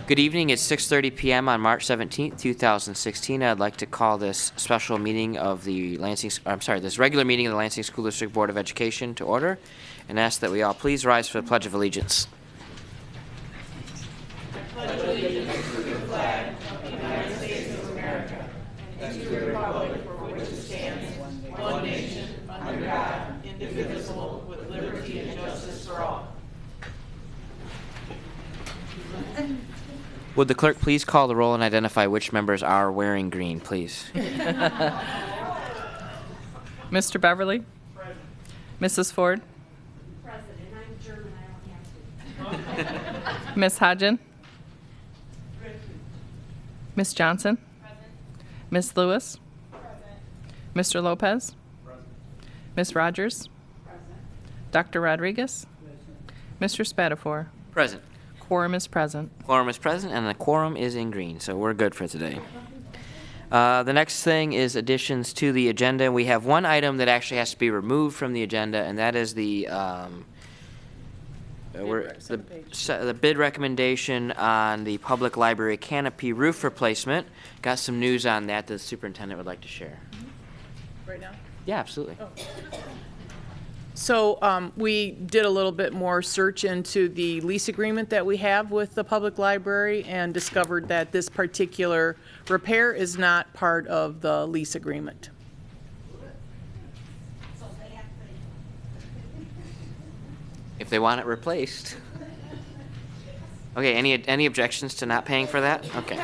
Good evening. It's 6:30 p.m. on March 17th, 2016. I'd like to call this special meeting of the this regular meeting of the Lansing School District Board of Education to order, and ask that we all please rise for the Pledge of Allegiance. I pledge allegiance to the flag of the United States of America and to the republic for which it stands, one nation, under God, indivisible, with liberty and justice for all. Would the clerk please call the roll and identify which members are wearing green, please? Mr. Beverly? Present. Mrs. Ford? President. I'm German. I don't have to. Miss Hodgen? Present. Miss Johnson? Present. Miss Lewis? Present. Mr. Lopez? Present. Miss Rogers? Present. Dr. Rodriguez? Mr. Spatafor? Present. Quorum is present. Quorum is present, and the quorum is in green, so we're good for today. The next thing is additions to the agenda. We have one item that actually has to be removed from the agenda, and that is the bid recommendation on the public library canopy roof replacement. Got some news on that the superintendent would like to share. Right now? Yeah, absolutely. So we did a little bit more search into the lease agreement that we have with the public library and discovered that this particular repair is not part of the lease agreement. If they want it replaced. Okay, any objections to not paying for that? Okay.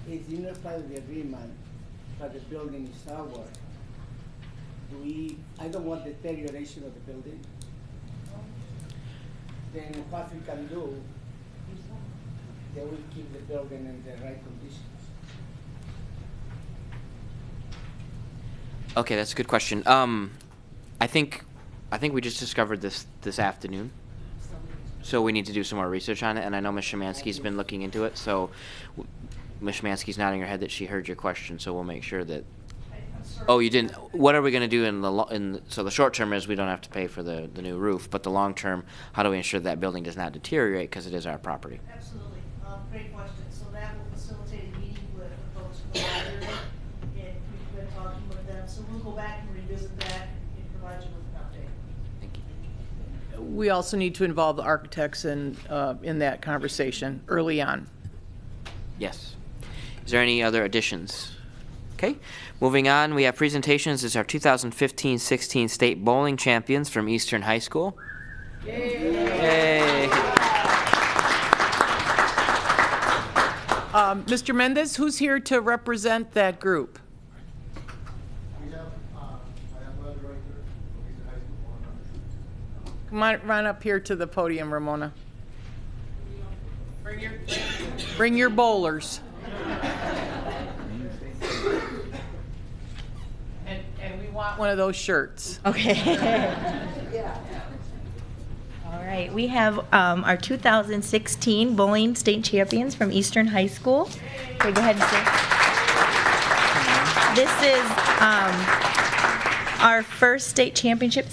It's not part of the agreement, but the building is our work. I don't want deterioration of the building. Then what we can do, they will keep the building in the right conditions. Okay, that's a good question. I think we just discovered this afternoon, so we need to do some more research on it. And I know Ms. Szymanski's been looking into it, so Ms. Szymanski's nodding her head that she heard your question. So we'll make sure that. Oh, you didn't. What are we going to do so the short term is we don't have to pay for the new roof, but the long term, how do we ensure that building does not deteriorate because it is our property? Absolutely. Great question. So that will facilitate a meeting with the folks from the library, and we've been talking with them. So we'll go back and revisit that and provide you with an update. Thank you. We also need to involve the architects in that conversation early on. Yes. Is there any other additions? Okay. Moving on, we have presentations. This is our 2015-16 state bowling champions from Eastern High School. Yay. Mr. Mendez, who's here to represent that group? Come on, run up here to the podium, Ramona. Bring your bowlers. And we want one of those shirts. Okay. All right, we have our 2016 bowling state champions from Eastern High School. Okay, go ahead and sit. This is our first state championship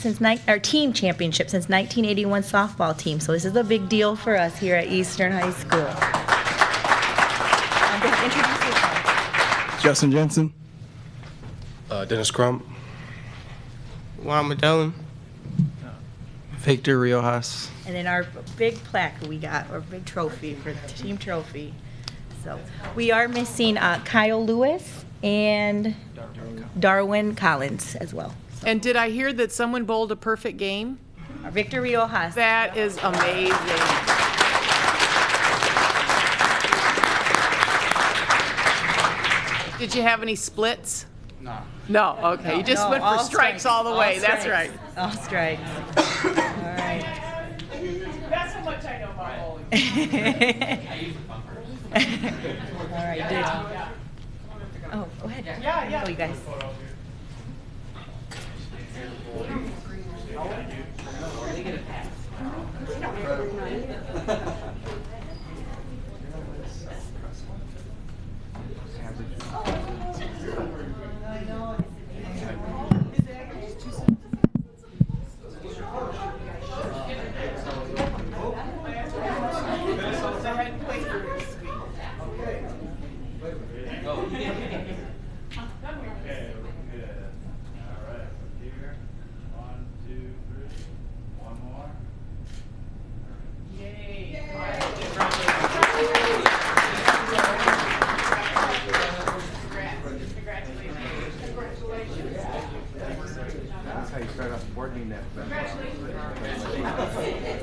our team championship since 1981 softball team. So this is a big deal for us here at Eastern High School. Go ahead, introduce yourself. Justin Jensen. Dennis Crump. Juan Medellin. Victor Riojas. And then our big plaque we got, our big trophy for the team trophy. So we are missing Kyle Lewis and Darwin Collins as well. And did I hear that someone bowled a perfect game? Victor Riojas. That is amazing. Did you have any splits? No. No, okay. You just went for strikes all the way. That's right. All strikes. All right. That's how much I know about bowling. All right. Good. Oh, go ahead. Yeah. Oh, you guys.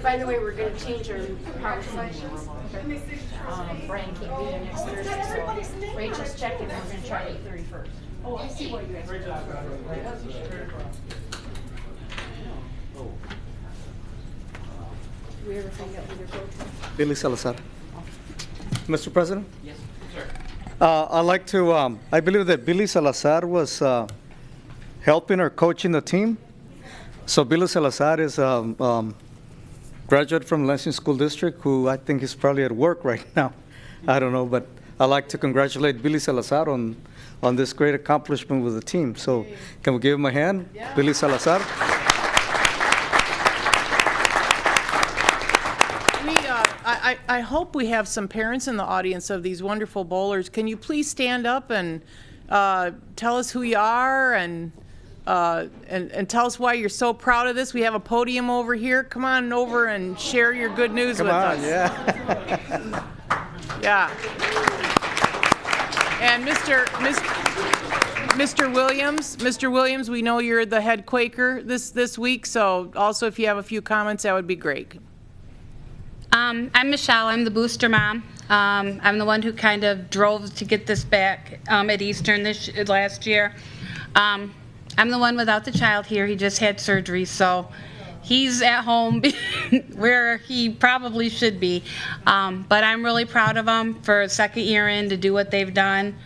By the way, we're going to change our conversations. Brian can't be here next Thursday, so Rachel's checking. We're going to try 8:31. Oh, I see what you guys are doing. We ever find out who they're coaching? Billy Salazar. Mr. President? Yes, sir. I'd like to, I believe that Billy Salazar was helping or coaching the team. So Billy Salazar is a graduate from Lansing School District who I think is probably at work right now. I don't know, but I'd like to congratulate Billy Salazar on this great accomplishment with the team. So can we give him a hand? Yeah. Billy Salazar. I hope we have some parents in the audience of these wonderful bowlers. Can you please stand up and tell us who you are and tell us why you're so proud of this? We have a podium over here. Come on over and share your good news with us. Yeah. Yeah. And Mr. Williams, we know you're the head Quaker this week, so also if you have a few comments, that would be great. I'm Michelle. I'm the booster mom. I'm the one who kind of drove to get this back at Eastern last year. I'm the one without the child here. He just had surgery, so he's at home where he probably should be. But I'm really proud of them for a second year in to do what they've done.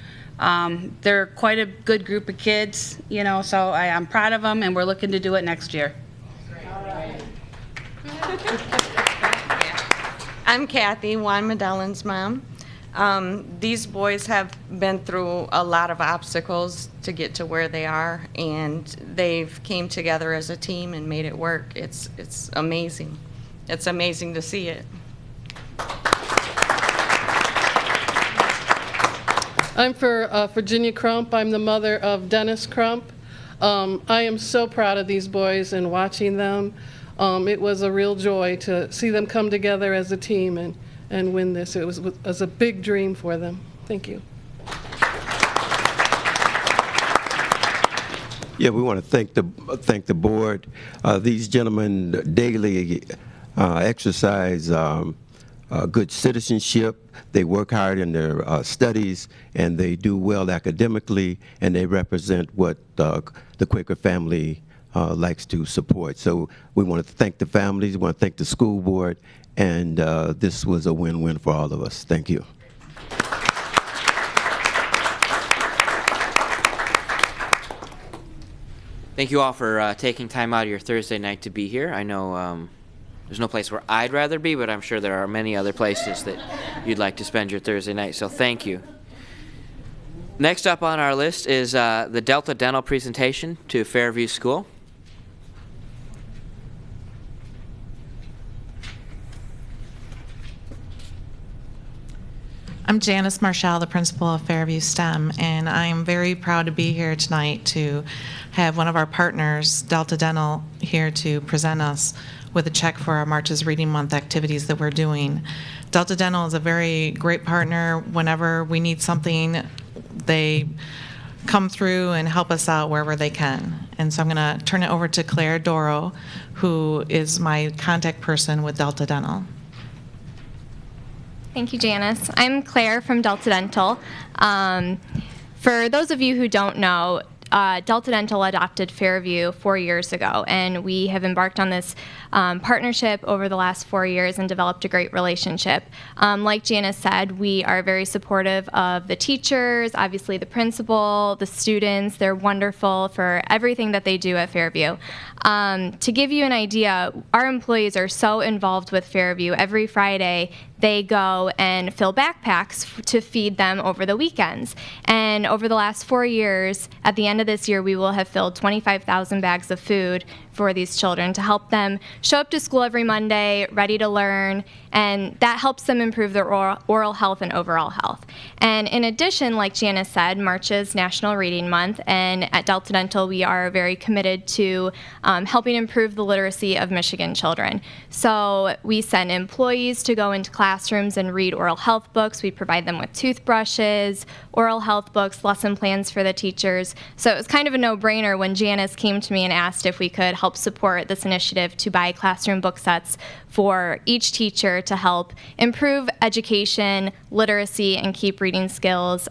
They're quite a good group of kids, you know, so I'm proud of them, and we're looking to do it next year. I'm Kathy, Juan Medellин's mom. These boys have been through a lot of obstacles to get to where they are, and they've came together as a team and made it work. It's amazing. It's amazing to see it. I'm for Virginia Crump. I'm the mother of Dennis Crump. I am so proud of these boys and watching them. It was a real joy to see them come together as a team and win this. It was a big dream for them. Thank you. Yeah, we want to thank the board. These gentlemen daily exercise good citizenship. They work hard in their studies, and they do well academically, and they represent what the Quaker family likes to support. So we want to thank the families, we want to thank the school board, and this was a win-win for all of us. Thank you. Thank you all for taking time out of your Thursday night to be here. I know there's no place where I'd rather be, but I'm sure there are many other places that you'd like to spend your Thursday night, so thank you. Next up on our list is the Delta Dental presentation to Fairview School. I'm Janice Marshall, the principal of Fairview STEM, and I am very proud to be here tonight to have one of our partners, Delta Dental, here to present us with a check for our March's Reading Month activities that we're doing. Delta Dental is a very great partner. Whenever we need something, they come through and help us out wherever they can. And so I'm going to turn it over to Claire Doro, who is my contact person with Delta Dental. Thank you, Janice. I'm Claire from Delta Dental. For those of you who don't know, Delta Dental adopted Fairview 4 years ago, and we have embarked on this partnership over the last 4 years and developed a great relationship. Like Janice said, we are very supportive of the teachers, obviously the principal, the students. They're wonderful for everything that they do at Fairview. To give you an idea, our employees are so involved with Fairview. Every Friday, they go and fill backpacks to feed them over the weekends. And over the last 4 years, at the end of this year, we will have filled 25,000 bags of food for these children to help them show up to school every Monday, ready to learn, and that helps them improve their oral health and overall health. And in addition, like Janice said, March is National Reading Month, and at Delta Dental we are very committed to helping improve the literacy of Michigan children. So we send employees to go into classrooms and read oral health books. We provide them with toothbrushes, oral health books, lesson plans for the teachers. So it was kind of a no-brainer when Janice came to me and asked if we could help help support this initiative to buy classroom book sets for each teacher to help improve education, literacy, and keep reading skills,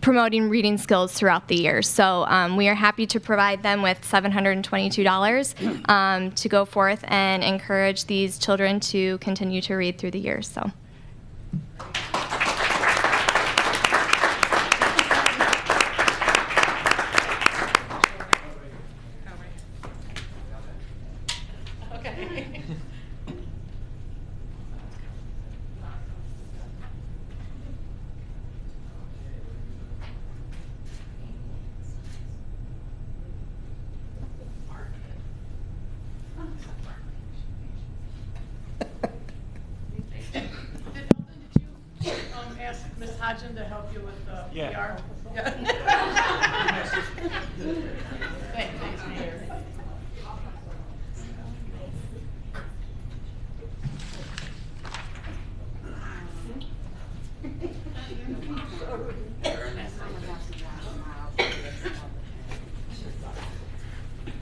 promoting reading skills throughout the year. So we are happy to provide them with $722 to go forth and encourage these children to continue to read through the years. So. Ask Ms. Hodgen to help you with the Yeah. PR? Thanks, Mayor.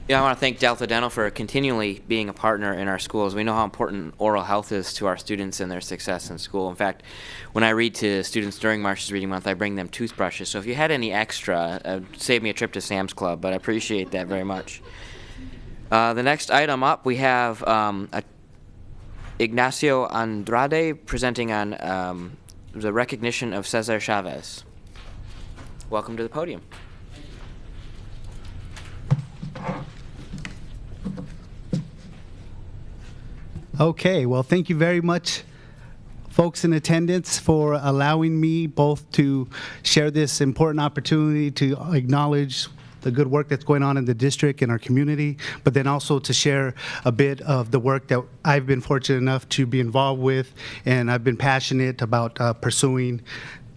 Yeah, I want to thank Delta Dental for continually being a partner in our schools. We know how important oral health is to our students and their success in school. In fact, when I read to students during March's Reading Month, I bring them toothbrushes. So if you had any extra, save me a trip to Sam's Club, but I appreciate that very much. The next item up, we have Ignacio Andrade presenting on the recognition of Cesar Chavez. Welcome to the podium. Okay, well, thank you very much, folks in attendance, for allowing me both to share this important opportunity to acknowledge the good work that's going on in the district and our community, but then also to share a bit of the work that I've been fortunate enough to be involved with, and I've been passionate about pursuing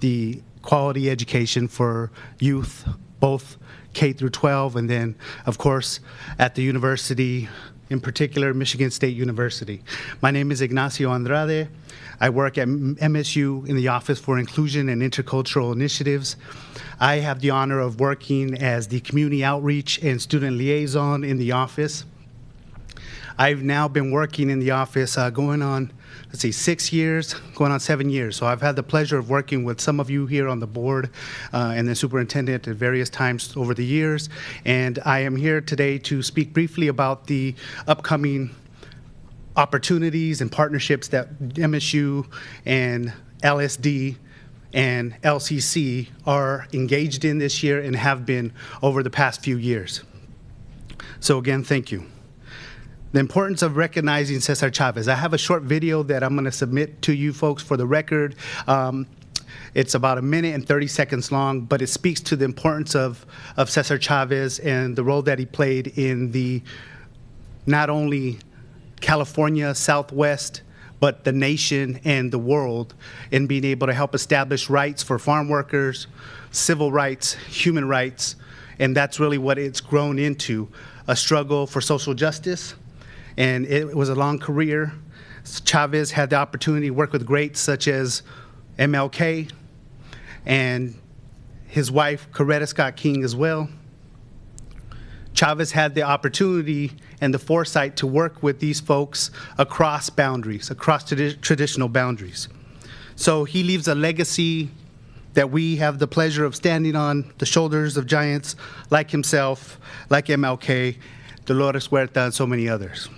the quality education for youth, both K through 12, and then, of course, at the university, in particular, Michigan State University. My name is Ignacio Andrade. I work at MSU in the Office for Inclusion and Intercultural Initiatives. I have the honor of working as the Community Outreach and Student Liaison in the office. I've now been working in the office going on, 6 years, going on 7 years. So I've had the pleasure of working with some of you here on the board and the superintendent at various times over the years. And I am here today to speak briefly about the upcoming opportunities and partnerships that MSU and LSD and LCC are engaged in this year and have been over the past few years. So again, thank you. The importance of recognizing Cesar Chavez. I have a short video that I'm going to submit to you folks for the record. It's about 1 minute and 30 seconds long, but it speaks to the importance of Cesar Chavez and the role that he played in the not only California, Southwest, but the nation and the world in being able to help establish rights for farm workers, civil rights, human rights, and that's really what it's grown into, a struggle for social justice. And it was a long career. Chavez had the opportunity to work with greats such as MLK and his wife, Coretta Scott King, as well. Chavez had the opportunity and the foresight to work with these folks across boundaries, across traditional boundaries. So he leaves a legacy that we have the pleasure of standing on the shoulders of giants like himself, like MLK, Dolores Huerta, and so many others.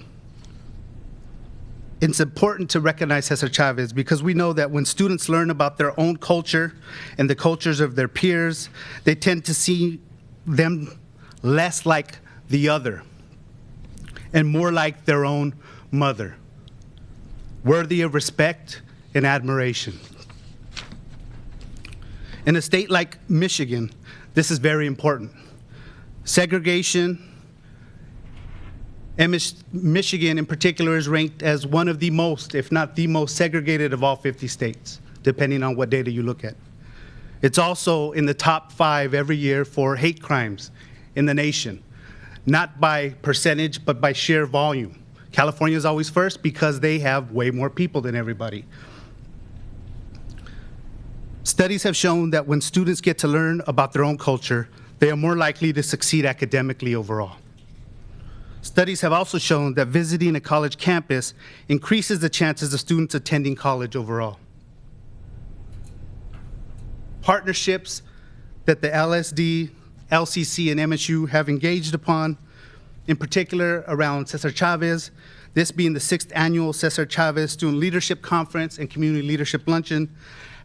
It's important to recognize Cesar Chavez because we know that when students learn about their own culture and the cultures of their peers, they tend to see them less like the other and more like their own mother, worthy of respect and admiration. In a state like Michigan, this is very important. Segregation, and Michigan in particular is ranked as one of the most, if not the most segregated of all 50 states, depending on what data you look at. It's also in the top 5 every year for hate crimes in the nation, not by percentage, but by sheer volume. California is always first because they have way more people than everybody. Studies have shown that when students get to learn about their own culture, they are more likely to succeed academically overall. Studies have also shown that visiting a college campus increases the chances of students attending college overall. Partnerships that the LSD, LCC, and MSU have engaged upon, in particular around Cesar Chavez, this being the 6th annual Cesar Chavez Student Leadership Conference and Community Leadership Luncheon,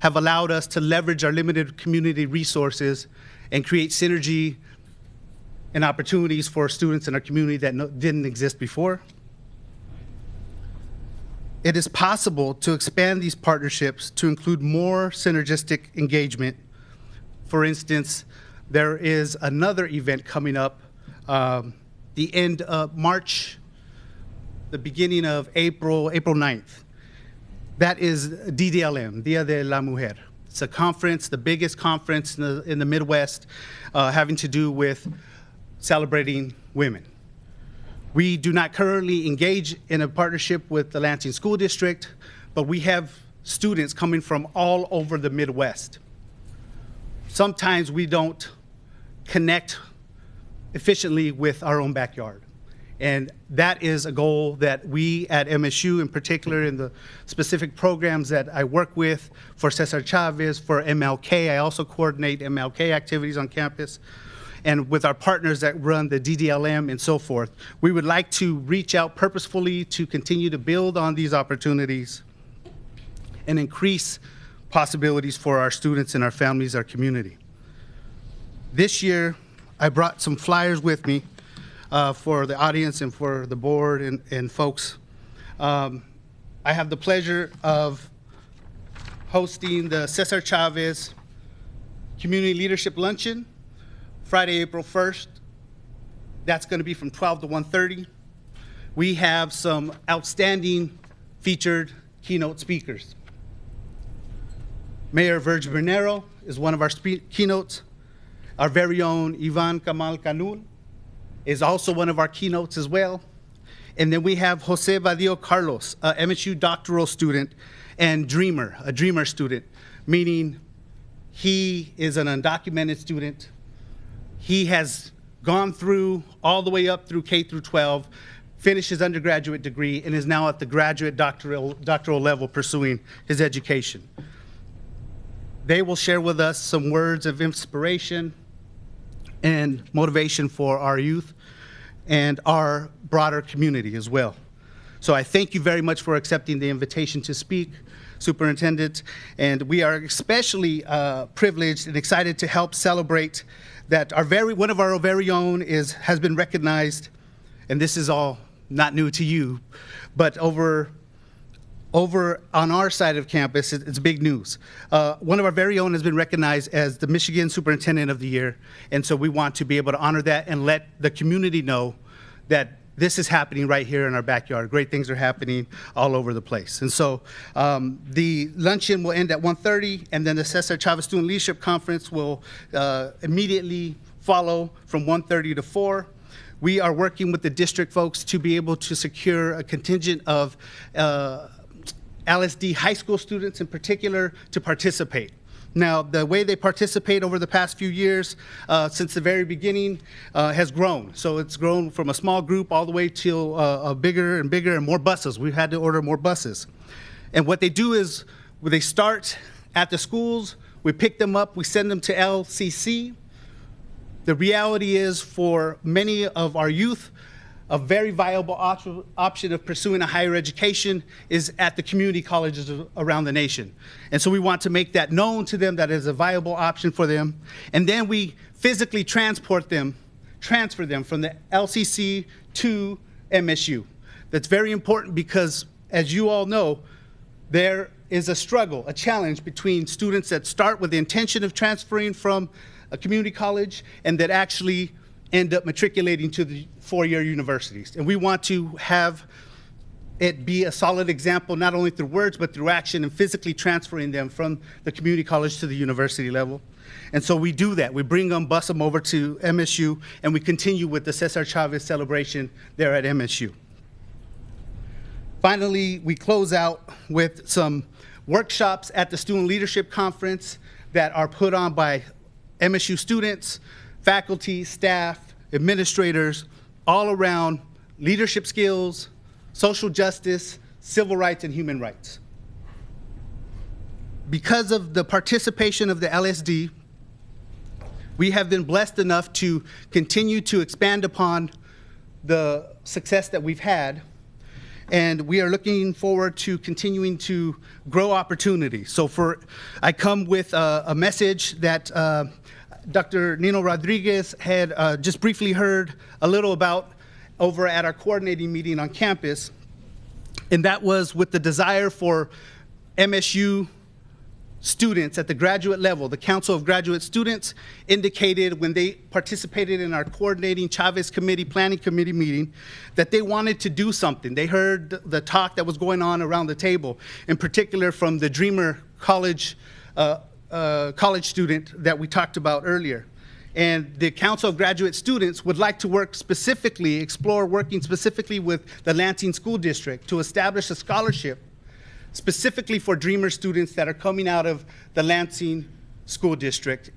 have allowed us to leverage our limited community resources and create synergy and opportunities for students in our community that didn't exist before. It is possible to expand these partnerships to include more synergistic engagement. For instance, there is another event coming up the end of March, the beginning of April 9th. That is DDLM, Dia de la Mujer. It's a conference, the biggest conference in the Midwest, having to do with celebrating women. We do not currently engage in a partnership with the Lansing School District, but we have students coming from all over the Midwest. Sometimes we don't connect efficiently with our own backyard. And that is a goal that we at MSU, in particular in the specific programs that I work with for Cesar Chavez, for MLK, I also coordinate MLK activities on campus, and with our partners that run the DDLM and so forth. We would like to reach out purposefully to continue to build on these opportunities and increase possibilities for our students and our families, our community. This year, I brought some flyers with me for the audience and for the board and folks. I have the pleasure of hosting the Cesar Chavez Community Leadership Luncheon, Friday, April 1st. That's going to be from 12 to 1:30. We have some outstanding featured keynote speakers. Mayor Virgil Bernero is one of our keynotes. Our very own Ivan Kamal Kanul is also one of our keynotes as well. And then we have Jose Badillo Carlos, a MSU doctoral student and dreamer, a dreamer student, meaning he is an undocumented student. He has gone through all the way up through K through 12, finished his undergraduate degree, and is now at the graduate doctoral level pursuing his education. They will share with us some words of inspiration and motivation for our youth and our broader community as well. So I thank you very much for accepting the invitation to speak, Superintendent, and we are especially privileged and excited to help celebrate that one of our very own has been recognized, and this is all not new to you, but over on our side of campus, it's big news. One of our very own has been recognized as the Michigan Superintendent of the Year, and so we want to be able to honor that and let the community know that this is happening right here in our backyard. Great things are happening all over the place. And so the luncheon will end at 1:30, and then the Cesar Chavez Student Leadership Conference will immediately follow from 1:30 to 4. We are working with the district folks to be able to secure a contingent of LSD high school students in particular to participate. Now, the way they participate over the past few years, since the very beginning, has grown. So it's grown from a small group all the way to a bigger and bigger and more buses. We've had to order more buses. And what they do is they start at the schools, we pick them up, we send them to LCC. The reality is for many of our youth, a very viable option of pursuing a higher education is at the community colleges around the nation. And so we want to make that known to them that is a viable option for them. And then we physically transfer them from the LCC to MSU. That's very important because, as you all know, there is a struggle, a challenge between students that start with the intention of transferring from a community college and that actually end up matriculating to the four-year universities. And we want to have it be a solid example, not only through words, but through action and physically transferring them from the community college to the university level. And so we do that. We bring them, bus them over to MSU, and we continue with the Cesar Chavez celebration there at MSU. Finally, we close out with some workshops at the Student Leadership Conference that are put on by MSU students, faculty, staff, administrators, all around leadership skills, social justice, civil rights, and human rights. Because of the participation of the LSD, we have been blessed enough to continue to expand upon the success that we've had, and we are looking forward to continuing to grow opportunities. So I come with a message that Dr. Nino Rodriguez had just briefly heard a little about over at our coordinating meeting on campus, and that was with the desire for MSU students at the graduate level. The Council of Graduate Students indicated when they participated in our coordinating Chavez Committee, Planning Committee meeting, that they wanted to do something. They heard the talk that was going on around the table, in particular from the Dreamer college student that we talked about earlier. And the Council of Graduate Students would like to explore working specifically with the Lansing School District to establish a scholarship specifically for Dreamer students that are coming out of the Lansing School District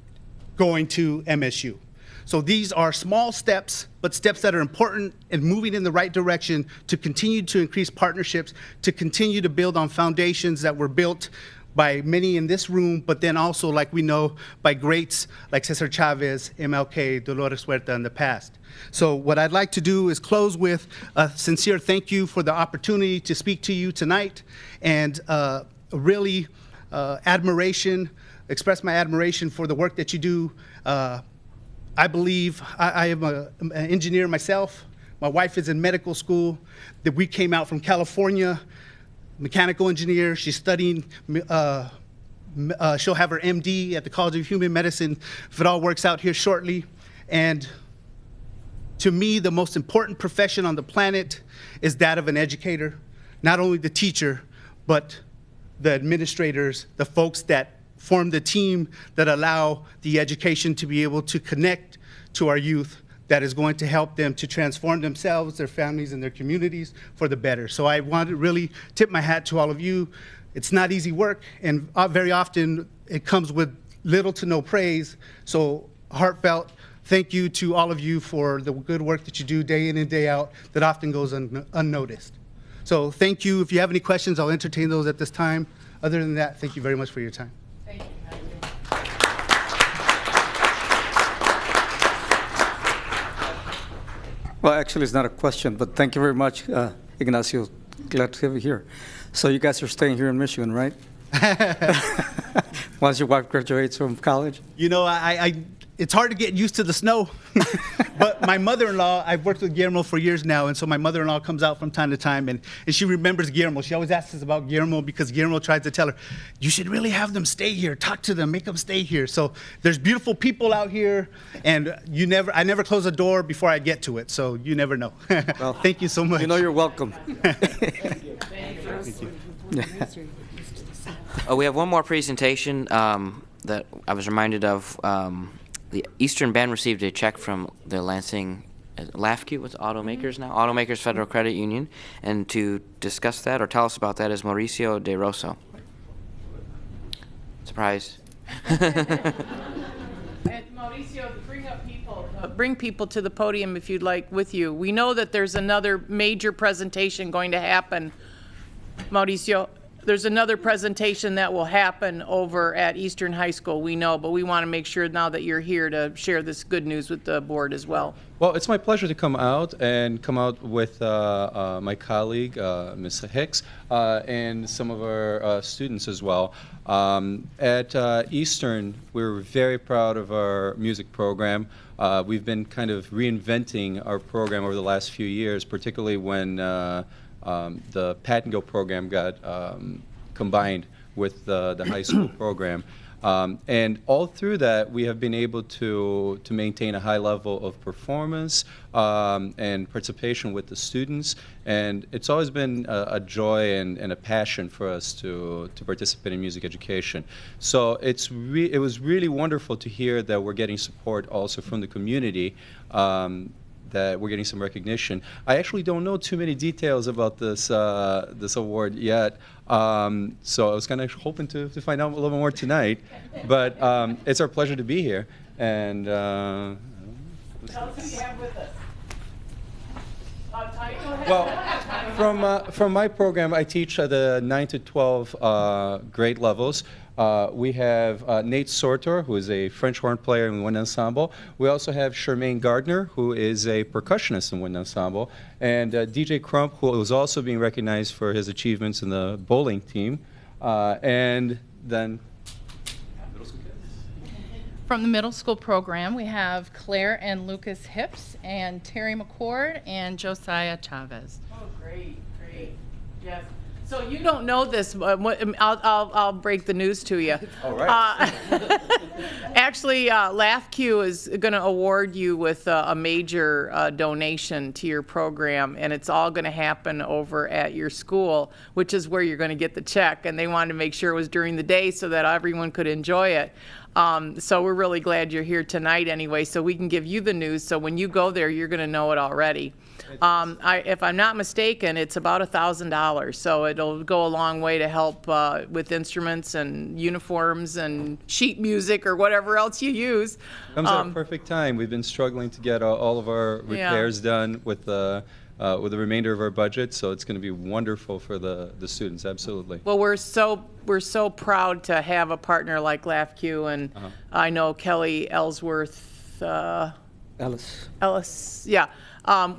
going to MSU. So these are small steps, but steps that are important and moving in the right direction to continue to increase partnerships, to continue to build on foundations that were built by many in this room, but then also, like we know, by greats like Cesar Chavez, MLK, Dolores Huerta in the past. So what I'd like to do is close with a sincere thank you for the opportunity to speak to you tonight, and really express my admiration for the work that you do. I believe, I am an engineer myself. My wife is in medical school. That we came out from California, mechanical engineer. She's studying, she'll have her MD at the College of Human Medicine if it all works out here shortly. And to me, the most important profession on the planet is that of an educator. Not only the teacher, but the administrators, the folks that form the team that allow the education to be able to connect to our youth, that is going to help them to transform themselves, their families, and their communities for the better. So I want to really tip my hat to all of you. It's not easy work, and very often it comes with little to no praise. So heartfelt thank you to all of you for the good work that you do day in and day out that often goes unnoticed. So thank you. If you have any questions, I'll entertain those at this time. Other than that, thank you very much for your time. Well, actually, it's not a question, but thank you very much, Ignacio. Glad to have you here. So you guys are staying here in Michigan, right? Once your wife graduates from college? You know, it's hard to get used to the snow, but my mother-in-law, I've worked with Guillermo for years now, and so my mother-in-law comes out from time to time, and she remembers Guillermo. She always asks us about Guillermo because Guillermo tries to tell her, you should really have them stay here, talk to them, make them stay here. So there's beautiful people out here, and I never close a door before I get to it, so you never know. Well, thank you so much. You know you're welcome. Thank you. Thank you. Oh, we have one more presentation that I was reminded of. The Eastern Band received a check from the Lansing LAFCU, what's automakers now? Automakers Federal Credit Union. And to discuss that or tell us about that is Mauricio De Rosso. Surprise. And Mauricio, bring people to the podium if you'd like with you. We know that there's another major presentation going to happen. Mauricio, there's another presentation that will happen over at Eastern High School, we know, but we want to make sure now that you're here to share this good news with the board as well. Well, it's my pleasure to come out with my colleague, Ms. Hicks, and some of our students as well. At Eastern, we're very proud of our music program. We've been kind of reinventing our program over the last few years, particularly when the Pat and Go program got combined with the high school program. And all through that, we have been able to maintain a high level of performance and participation with the students. And it's always been a joy and a passion for us to participate in music education. So it was really wonderful to hear that we're getting support also from the community, that we're getting some recognition. I actually don't know too many details about this this award yet, so I was kind of hoping to find out a little more tonight. But it's our pleasure to be here. And tell us who you have with us. Well, from my program, I teach the 9 to 12 grade levels. We have Nate Sortor, who is a French horn player in wind ensemble. We also have Charmaine Gardner, who is a percussionist in wind ensemble, and DJ Crump, who is also being recognized for his achievements in the bowling team. And then From the middle school program, we have Claire and Lucas Hips, and Terry McCord, and Josiah Chavez. Oh, great, great. Yes. So you don't know this, but I'll break the news to you. All right. Actually, LAFQ is going to award you with a major donation to your program, and it's all going to happen over at your school, which is where you're going to get the check. And they wanted to make sure it was during the day so that everyone could enjoy it. So we're really glad you're here tonight anyway, so we can give you the news. So when you go there, you're going to know it already. If I'm not mistaken, it's about $1,000, so it'll go a long way to help with instruments and uniforms and sheet music or whatever else you use. Comes at a perfect time. We've been struggling to get all of our repairs done with the remainder of our budget, so it's going to be wonderful for the students. Absolutely. Well, we're so proud to have a partner like LAFQ, and I know Kelly Ellsworth. Ellis, yeah.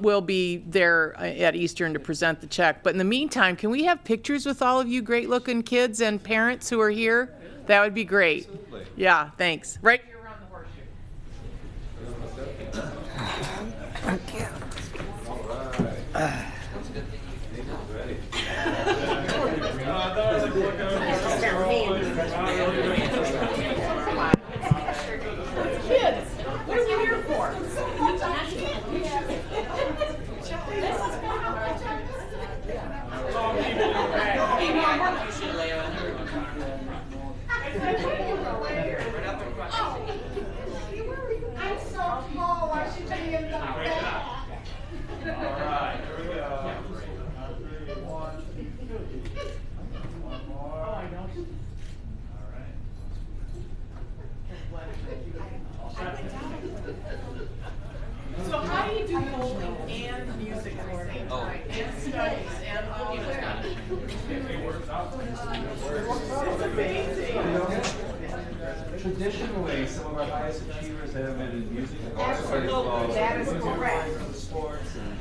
Will be there at Eastern to present the check. But in the meantime, can we have pictures with all of you great-looking kids and parents who are here? That would be great. Absolutely. Yeah, thanks. Right here around the horseshoe. Thank you. Kids, what are you here for? I'm so small, I should be in the back. Alright, here we go. So how do you do bowling and music at the same time, and studies, and all of that? It's amazing. Traditionally, some of our highest achievers have been in music and also Absolutely, that is correct. sports, and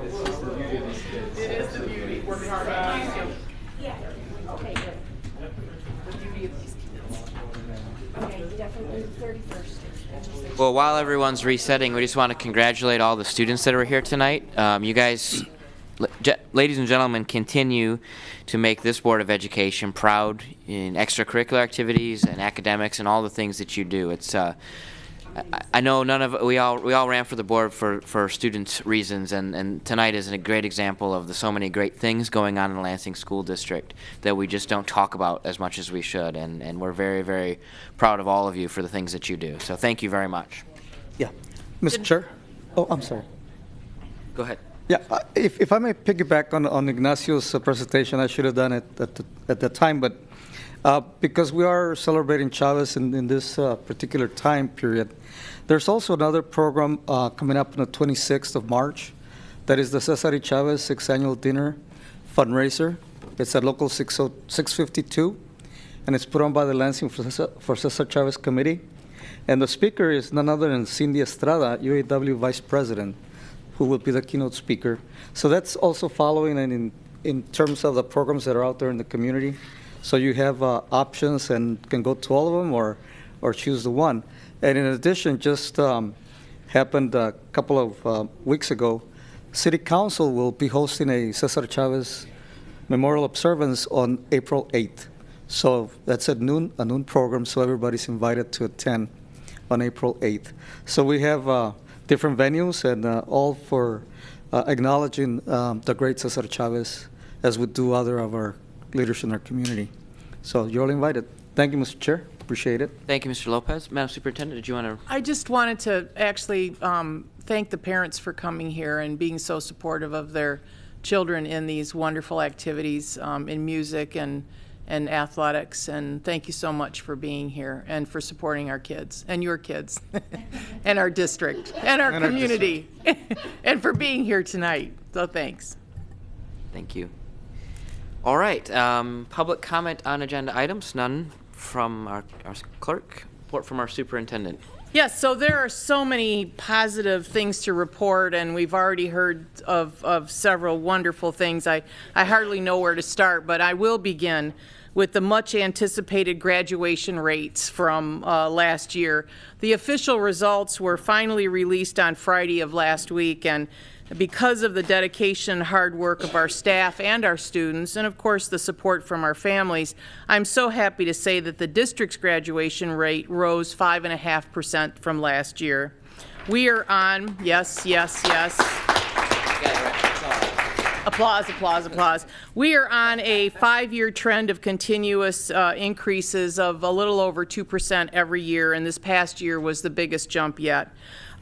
it's just the beauty of these kids. It is the beauty, working hard on these kids. Yeah. Okay, good. The beauty of these kids. Okay, definitely the 31st. Well, while everyone's resetting, we just want to congratulate all the students that are here tonight. You guys, ladies and gentlemen, continue to make this Board of Education proud in extracurricular activities and academics and all the things that you do. It's I know we all ran for the board for students' reasons, and tonight is a great example of so many great things going on in the Lansing School District that we just don't talk about as much as we should, and we're very, very proud of all of you for the things that you do. So thank you very much. Yeah. Mr. Chair? Oh, I'm sorry. Go ahead. Yeah, if I may piggyback on Ignacio's presentation, I should have done it at that time, but because we are celebrating Chavez in this particular time period, there's also another program coming up on the 26th of March. That is the Cesar Chavez 6th Annual Dinner Fundraiser. It's at Local 652, and it's put on by the Lansing for Cesar Chavez Committee. And the speaker is none other than Cindy Estrada, UAW Vice President, who will be the keynote speaker. So that's also following and in terms of the programs that are out there in the community. So you have options and can go to all of them or choose the one. And in addition, just happened a couple of weeks ago, City Council will be hosting a Cesar Chavez Memorial Observance on April 8th. So that's at noon, a noon program, so everybody's invited to attend on April 8th. So we have different venues and all for acknowledging the great Cesar Chavez as we do other of our leaders in our community. So you're all invited. Thank you, Mr. Chair. Appreciate it. Thank you, Mr. Lopez. Madam Superintendent, did you want to? I just wanted to actually thank the parents for coming here and being so supportive of their children in these wonderful activities in music and athletics. And thank you so much for being here and for supporting our kids and your kids and our district and our community and for being here tonight. So thanks. Thank you. All right, public comment on agenda items, none from our clerk, report from our superintendent. Yes, so there are so many positive things to report, and we've already heard of several wonderful things. I hardly know where to start, but I will begin with the much anticipated graduation rates from last year. The official results were finally released on Friday of last week, and because of the dedication and hard work of our staff and our students, and of course the support from our families, I'm so happy to say that the district's graduation rate rose 5.5% from last year. We are on, yes. Applause, applause, applause. We are on a 5-year trend of continuous increases of a little over 2% every year, and this past year was the biggest jump yet.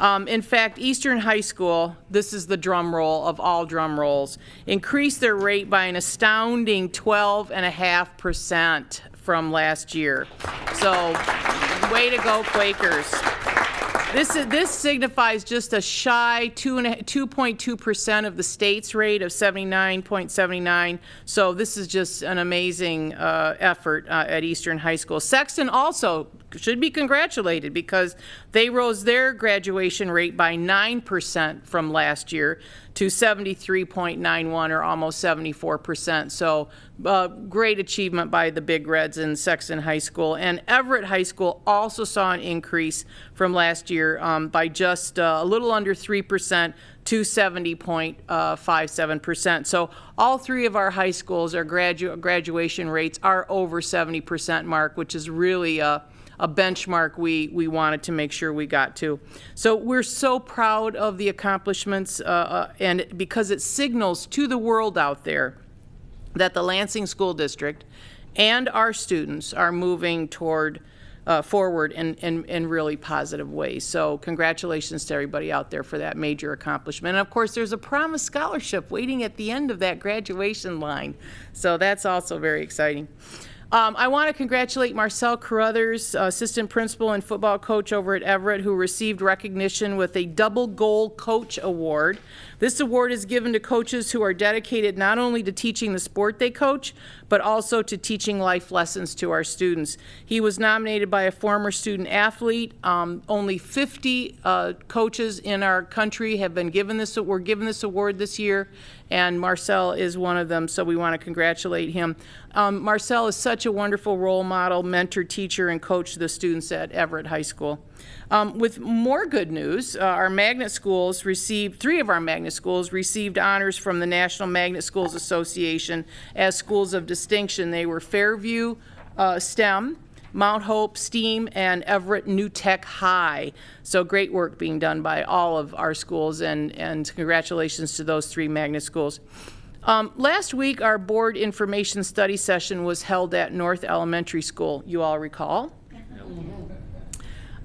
In fact, Eastern High School, this is the drum roll of all drum rolls, increased their rate by an astounding 12.5% from last year. So, way to go, Quakers. This signifies just a shy 2.2% of the state's rate of 79.79. So this is just an amazing effort at Eastern High School. Sexton also should be congratulated because they rose their graduation rate by 9% from last year to 73.91, or almost 74%. So great achievement by the Big Reds in Sexton High School. And Everett High School also saw an increase from last year by just a little under 3% to 70.57%. So all three of our high schools, our graduation rates are over 70% mark, which is really a benchmark we wanted to make sure we got to. So we're so proud of the accomplishments, and because it signals to the world out there that the Lansing School District and our students are moving forward in really positive ways. So congratulations to everybody out there for that major accomplishment. And of course, there's a Promise Scholarship waiting at the end of that graduation line. So that's also very exciting. I want to congratulate Marcel Carruthers, assistant principal and football coach over at Everett, who received recognition with a Double Gold Coach Award. This award is given to coaches who are dedicated not only to teaching the sport they coach, but also to teaching life lessons to our students. He was nominated by a former student athlete. Only 50 coaches in our country have been given this award this year, and Marcel is one of them, so we want to congratulate him. Marcel is such a wonderful role model, mentor, teacher, and coach to the students at Everett High School. With more good news, our magnet schools received, 3 of our magnet schools received honors from the National Magnet Schools Association as schools of distinction. They were Fairview STEM, Mount Hope STEAM, and Everett New Tech High. So great work being done by all of our schools, and congratulations to those 3 magnet schools. Last week, our board information study session was held at North Elementary School, you all recall.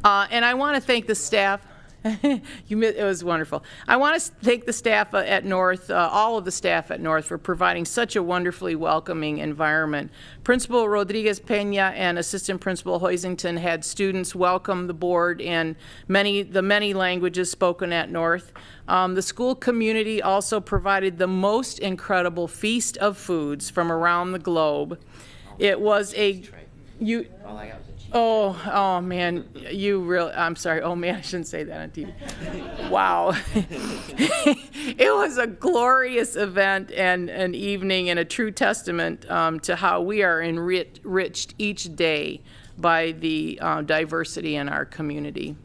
And I want to thank the staff. It was wonderful. I want to thank the staff at North, all of the staff at North, for providing such a wonderfully welcoming environment. Principal Rodriguez Peña and Assistant Principal Hoisington had students welcome the board in the many languages spoken at North. The school community also provided the most incredible feast of foods from around the globe. It was Oh man, I'm sorry. Oh man, I shouldn't say that on TV. Wow. It was a glorious event and an evening, and a true testament to how we are enriched each day by the diversity in our community.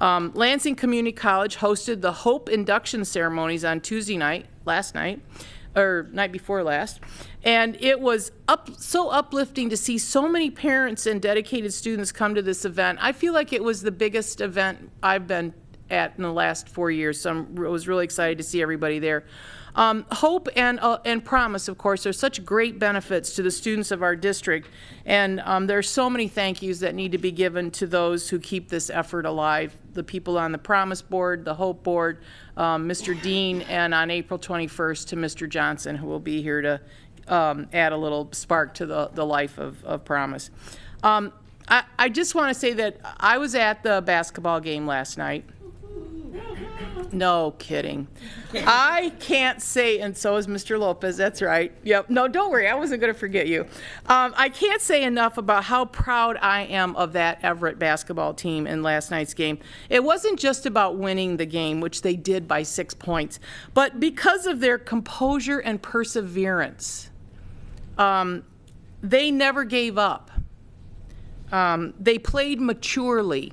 Lansing Community College hosted the Hope induction ceremonies on Tuesday night, night before last, and it was so uplifting to see so many parents and dedicated students come to this event. I feel like it was the biggest event I've been at in the last 4 years, so I was really excited to see everybody there. Hope and Promise, of course, are such great benefits to the students of our district, and there are so many thank yous that need to be given to those who keep this effort alive. The people on the Promise Board, the Hope Board, Mr. Dean, and on April 21st to Mr. Johnson, who will be here to add a little spark to the life of Promise. I just want to say that I was at the basketball game last night. No kidding. I can't say, and so is Mr. Lopez, that's right. Yep, no, don't worry, I wasn't going to forget you. I can't say enough about how proud I am of that Everett basketball team in last night's game. It wasn't just about winning the game, which they did by 6 points, but because of their composure and perseverance. They never gave up. They played maturely.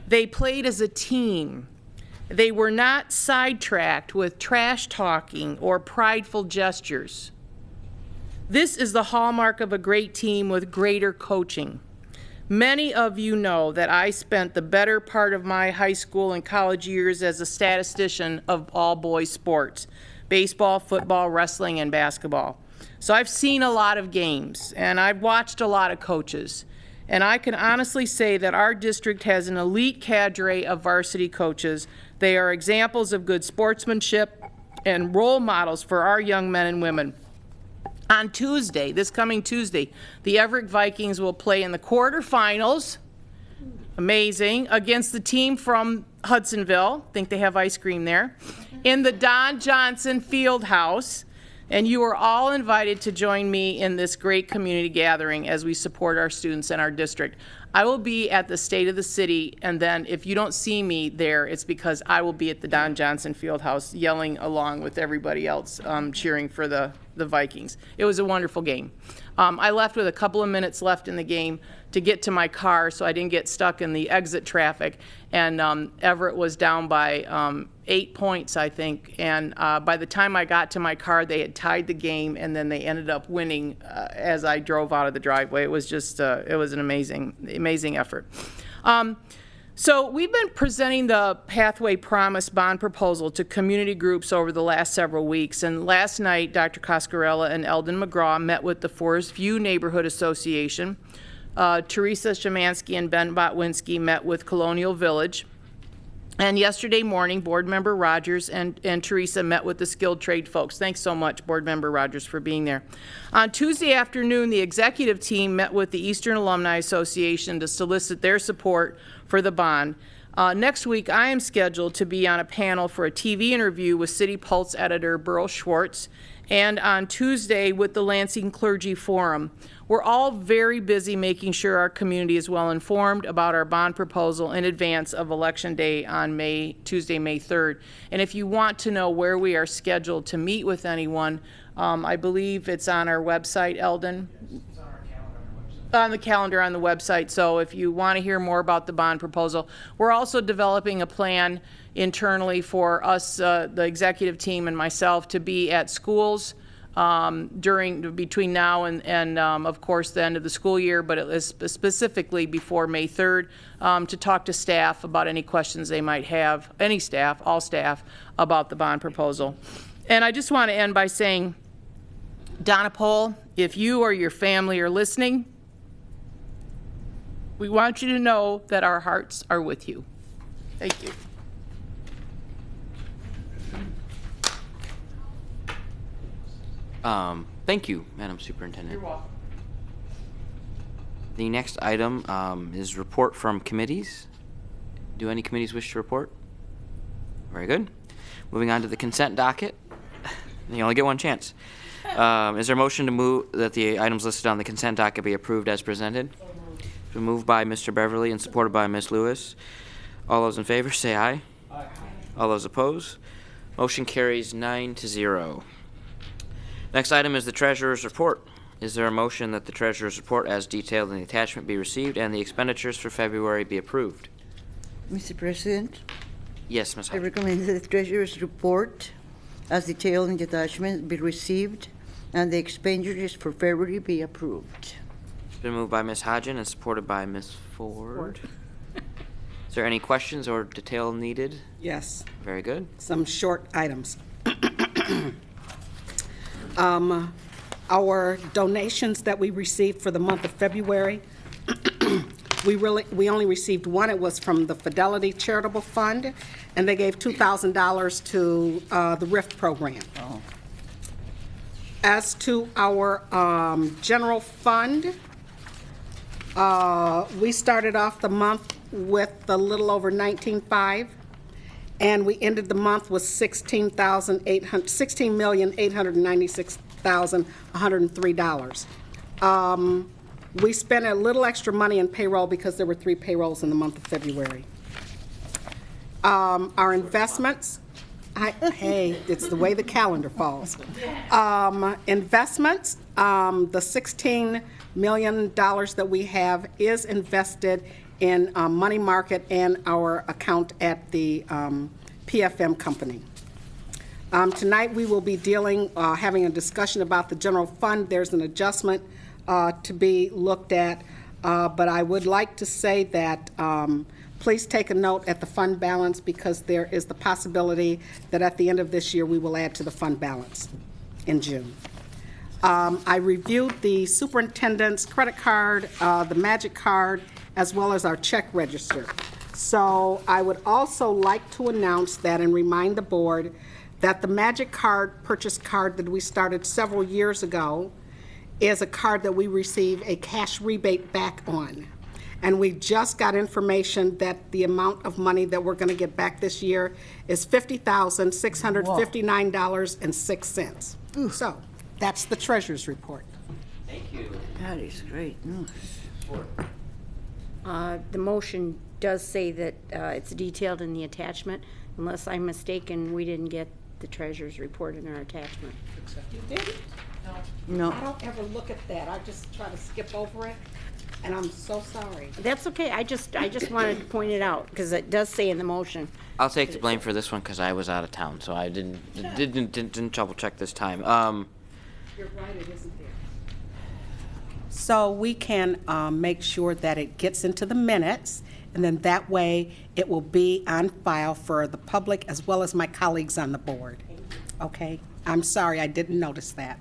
They played as a team. They were not sidetracked with trash talking or prideful gestures. This is the hallmark of a great team with greater coaching. Many of you know that I spent the better part of my high school and college years as a statistician of all boys sports, baseball, football, wrestling, and basketball. So I've seen a lot of games, and I've watched a lot of coaches. And I can honestly say that our district has an elite cadre of varsity coaches. They are examples of good sportsmanship and role models for our young men and women. On Tuesday, this coming Tuesday, the Everett Vikings will play in the quarterfinals, amazing, against the team from Hudsonville, think they have ice cream there, in the Don Johnson Fieldhouse. And you are all invited to join me in this great community gathering as we support our students and our district. I will be at the State of the City, and then if you don't see me there, it's because I will be at the Don Johnson Fieldhouse yelling along with everybody else, cheering for the Vikings. It was a wonderful game. I left with a couple of minutes left in the game to get to my car, so I didn't get stuck in the exit traffic. And Everett was down by 8 points, I think. And by the time I got to my car, they had tied the game, and then they ended up winning as I drove out of the driveway. It was just, it was an amazing effort. So we've been presenting the Pathway Promise bond proposal to community groups over the last several weeks. And last night, Dr. Coscarella and Eldon McGraw met with the Forest View Neighborhood Association. Teresa Shemansky and Ben Botwinski met with Colonial Village. And yesterday morning, Board Member Rogers and Teresa met with the skilled trade folks. Thanks so much, Board Member Rogers, for being there. On Tuesday afternoon, the executive team met with the Eastern Alumni Association to solicit their support for the bond. Next week, I am scheduled to be on a panel for a TV interview with City Pulse editor Burl Schwartz, and on Tuesday with the Lansing Clergy Forum. We're all very busy making sure our community is well informed about our bond proposal in advance of Election Day on Tuesday, May 3rd. And if you want to know where we are scheduled to meet with anyone, I believe it's on our website, Eldon. On the calendar on the website. So if you want to hear more about the bond proposal, we're also developing a plan internally for us, the executive team and myself, to be at schools between now and of course the end of the school year, but it is specifically before May 3rd, to talk to staff about any questions they might have, any staff, all staff, about the bond proposal. And I just want to end by saying, Donna Pohl, if you or your family are listening, we want you to know that our hearts are with you. Thank you. Thank you, Madam Superintendent. You're welcome. The next item is report from committees. Do any committees wish to report? Very good. Moving on to the consent docket. You only get one chance. Is there a motion to move that the items listed on the consent docket be approved as presented? It's been moved by Mr. Beverly and supported by Ms. Lewis. All those in favor say aye. Aye. All those opposed? Motion carries 9-0. Next item is the treasurer's report. Is there a motion that the treasurer's report as detailed in the attachment be received and the expenditures for February be approved? Mr. President? Yes, Ms. I recommend that the treasurer's report as detailed in the attachment be received and the expenditures for February be approved. It's been moved by Ms. Hodgen and supported by Ms. Ford. Is there any questions or detail needed? Yes. Very good. Some short items. Our donations that we received for the month of February, we only received one. It was from the Fidelity Charitable Fund, and they gave $2,000 to the RIF program. Oh. As to our general fund, we started off the month with a little over $19,500, And we ended the month with $16,896,103. We spent a little extra money in payroll because there were 3 payrolls in the month of February. Our investments, hey, it's the way the calendar falls. Investments, the $16 million that we have is invested in money market and our account at the PFM company. Tonight we will be having a discussion about the general fund. There's an adjustment to be looked at, but I would like to say that please take a note at the fund balance, because there is the possibility that at the end of this year we will add to the fund balance in June. I reviewed the superintendent's credit card, the Magic card, as well as our check register. So I would also like to announce that and remind the board that the Magic card, purchase card that we started several years ago, is a card that we receive a cash rebate back on. And we just got information that the amount of money that we're going to get back this year is $50,659.06. So that's the treasurer's report. Thank you. That is great. The motion does say that it's detailed in the attachment. Unless I'm mistaken, we didn't get the treasurer's report in our attachment. You didn't? No. I don't ever look at that. I just try to skip over it, and I'm so sorry. That's okay. I just wanted to point it out because it does say in the motion. I'll take the blame for this one because I was out of town, so I didn't double check this time. You're right, it isn't there. So we can make sure that it gets into the minutes, and then that way it will be on file for the public as well as my colleagues on the board. Okay? I'm sorry, I didn't notice that.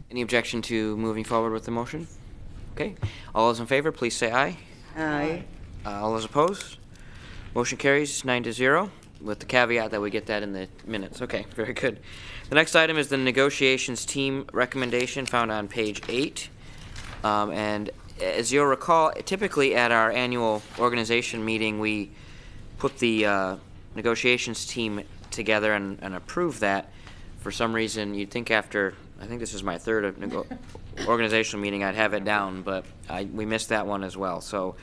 Any objection to moving forward with the motion? Okay. All those in favor, please say aye. Aye. All those opposed? Motion carries 9-0, with the caveat that we get that in the minutes. Okay, very good. The next item is the negotiations team recommendation found on page 8. And as you'll recall, typically at our annual organization meeting, we put the negotiations team together and approve that. For some reason, you'd think after, I think this is my third organizational meeting, I'd have it down, but we missed that one as well. So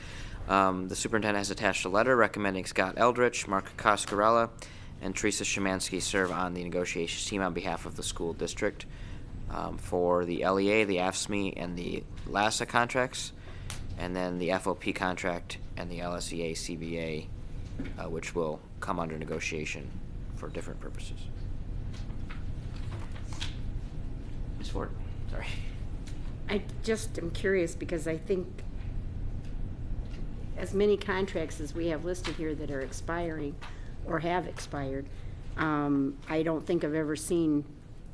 the superintendent has attached a letter recommending Scott Eldridge, Mark Coscarella, and Teresa Szymanski serve on the negotiations team on behalf of the school district for the LEA, the AFSCME, and the LASA contracts, and then the FOP contract and the LSEA CBA, which will come under negotiation for different purposes. Ms. Ford, sorry. I just am curious because I think as many contracts as we have listed here that are expiring or have expired, I don't think I've ever seen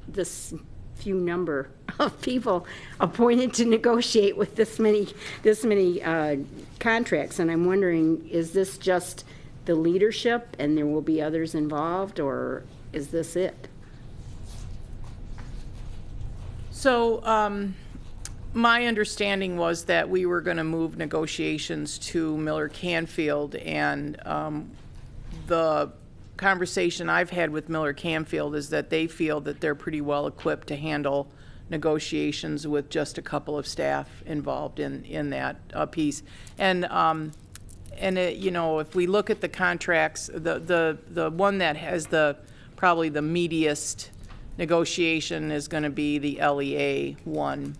this few number of people appointed to negotiate with this many contracts, and I'm wondering, is this just the leadership and there will be others involved, or is this it? So my understanding was that we were going to move negotiations to Miller Canfield, and the conversation I've had with Miller Canfield is that they feel that they're pretty well equipped to handle negotiations with just a couple of staff involved in that piece. And it, you know, if we look at the contracts, the one that has probably the meatiest negotiation is going to be the LEA one.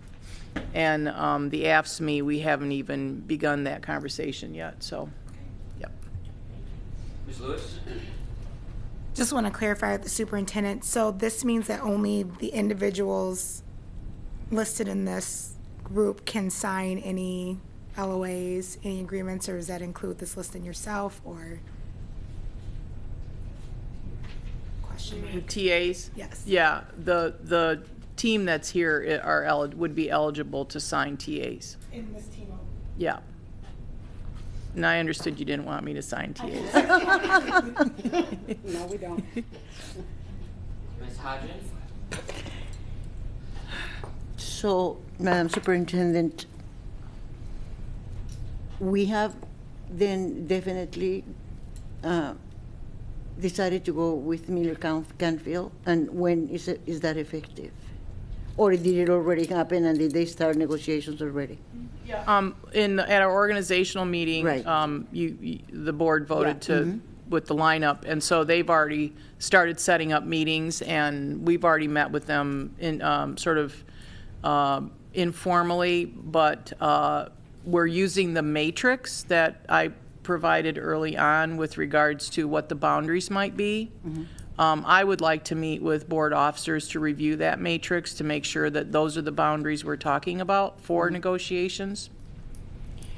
And the AFSCME, we haven't even begun that conversation yet, so, yep. Ms. Lewis? Just want to clarify with the superintendent. So this means that only the individuals listed in this group can sign any LOAs, any agreements, or does that include this listing yourself, or? Question mark. The TAs? Yes. Yeah, the team that's here would be eligible to sign TAs. In this team. Yeah. And I understood you didn't want me to sign TAs. No, we don't. Ms. Hodgins? So, Madam Superintendent, we have then definitely decided to go with Miller Canfield, and when is that effective? Or did it already happen, and did they start negotiations already? At our organizational meeting, Right. The board voted to, with the lineup, and so they've already started setting up meetings, and we've already met with them in, sort of informally, but we're using the matrix that I provided early on with regards to what the boundaries might be. I would like to meet with board officers to review that matrix to make sure that those are the boundaries we're talking about for negotiations.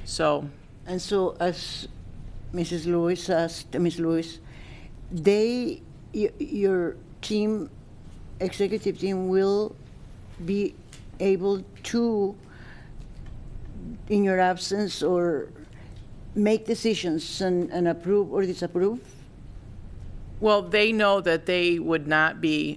So. And so, as Mrs. Lewis asked, Ms. Lewis, your team, executive team, will be able to, in your absence, or make decisions and approve or disapprove? Well, they know that they would not be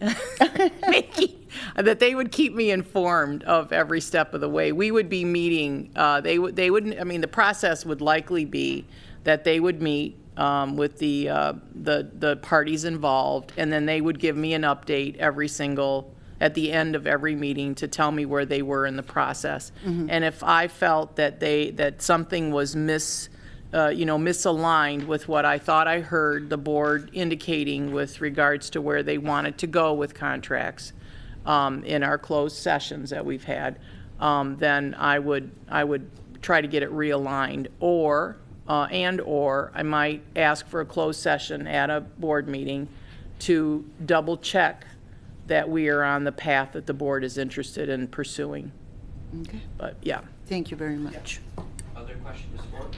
that they would keep me informed of every step of the way. We would be meeting. They wouldn't. I mean, the process would likely be that they would meet with the parties involved, and then they would give me an update at the end of every meeting to tell me where they were in the process. And if I felt that something was misaligned with what I thought I heard the board indicating with regards to where they wanted to go with contracts in our closed sessions that we've had, then I would try to get it realigned, or I might ask for a closed session at a board meeting to double check that we are on the path that the board is interested in pursuing. Okay. But yeah. Thank you very much. Other questions, Ms. Ford?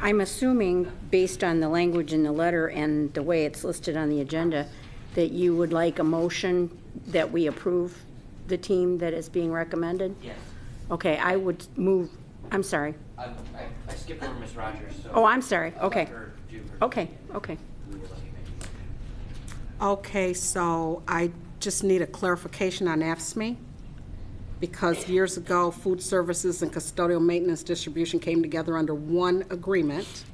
I'm assuming, based on the language in the letter and the way it's listed on the agenda, that you would like a motion that we approve the team that is being recommended? Yes. Okay, I would move, I'm sorry. I skipped over Ms. Rogers. So Oh, I'm sorry, I'll okay. let her do her Okay, thing. okay. We will let you make it. Okay, so I just need a clarification on AFSCME, because years ago, food services and custodial maintenance distribution came together under one agreement,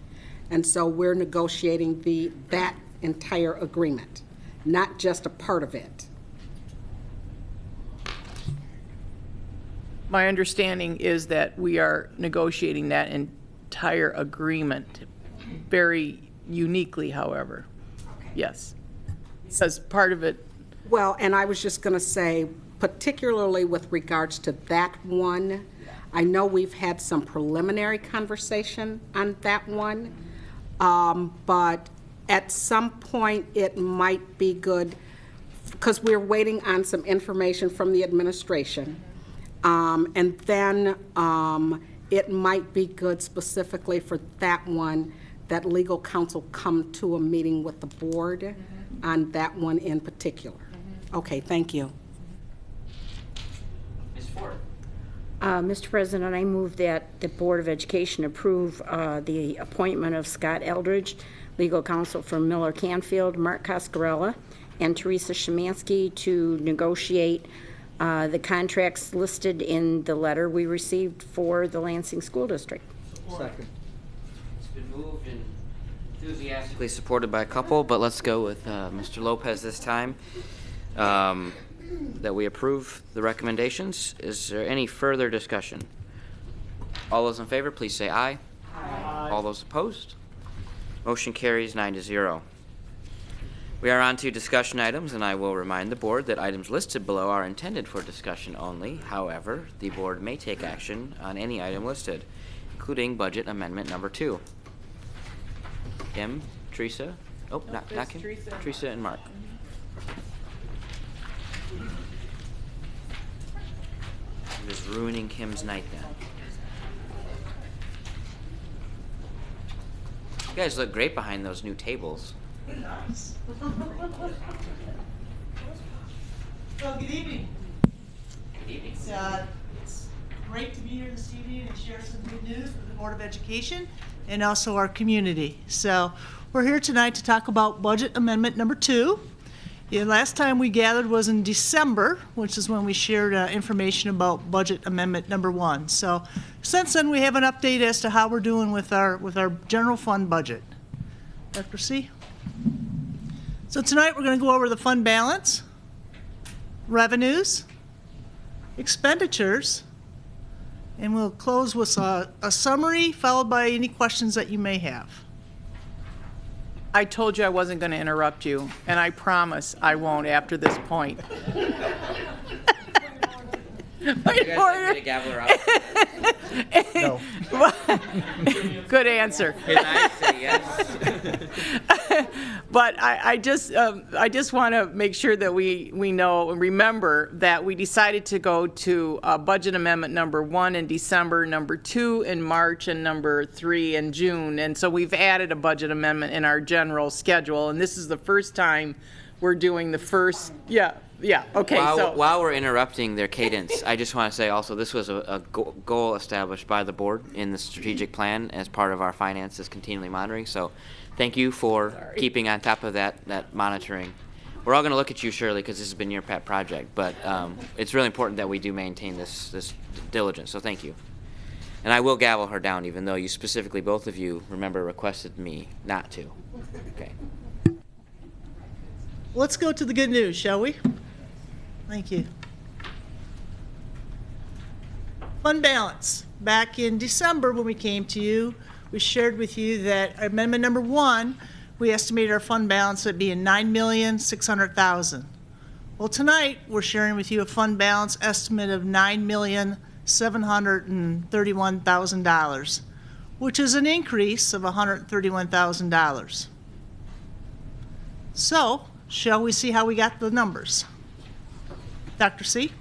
and so we're negotiating that entire agreement, not just a part of it. My understanding is that we are negotiating that entire agreement, very uniquely, however. Yes. Because part of it. Well, and I was just going to say, particularly with regards to that one, I know we've had some preliminary conversation on that one, but at some point it might be good, because we're waiting on some information from the administration, and then it might be good specifically for that one that legal counsel come to a meeting with the board on that one in particular. Okay, thank you. Ms. Ford? Mr. President, I move that the Board of Education approve the appointment of Scott Eldridge, legal counsel for Miller Canfield, Mark Coscarella, and Teresa Szymanski to negotiate the contracts listed in the letter we received for the Lansing School District. Second. It's been moved and enthusiastically supported by a couple, but let's go with Mr. Lopez this time. That we approve the recommendations. Is there any further discussion? All those in favor, please say aye. Aye. All those opposed? Motion carries 9-0. We are on to discussion items, and I will remind the board that items listed below are intended for discussion only. However, the board may take action on any item listed, including budget amendment number 2. Kim, Teresa? Oh, not Kim. Teresa and Mark. Just ruining Kim's night then. You guys look great behind those new tables. Nice. Well, good evening. Good evening. It's great to be here this evening and share some good news with the Board of Education and also our community. So we're here tonight to talk about budget amendment number 2. The last time we gathered was in December, which is when we shared information about budget amendment number 1. So since then, we have an update as to how we're doing with our general fund budget. Dr. C? So tonight, we're going to go over the fund balance, revenues, expenditures, and we'll close with a summary followed by any questions that you may have. I told you I wasn't going to interrupt you, and I promise I won't after this point. You guys like me to gavel her out? No. Good answer. And I say yes. But I just want to make sure that we know and remember that we decided to go to budget amendment number 1 in December, number 2 in March, and number 3 in June. And so we've added a budget amendment in our general schedule, and this is the first time we're doing the first, okay. While we're interrupting their cadence, I just want to say also this was a goal established by the board in the strategic plan as part of our finances continually monitoring. So thank you for keeping on top of that monitoring. We're all going to look at you, Shirley, because this has been your pet project, but it's really important that we do maintain this diligence, so thank you. And I will gavel her down, even though you specifically, both of you, remember, requested me not to. Okay. Let's go to the good news, shall we? Thank you. Fund balance. Back in December when we came to you, we shared with you that amendment number 1, we estimated our fund balance at being $9,600,000. Well, tonight we're sharing with you a fund balance estimate of $9,731,000, which is an increase of $131,000. So, shall we see how we got the numbers? Dr. C?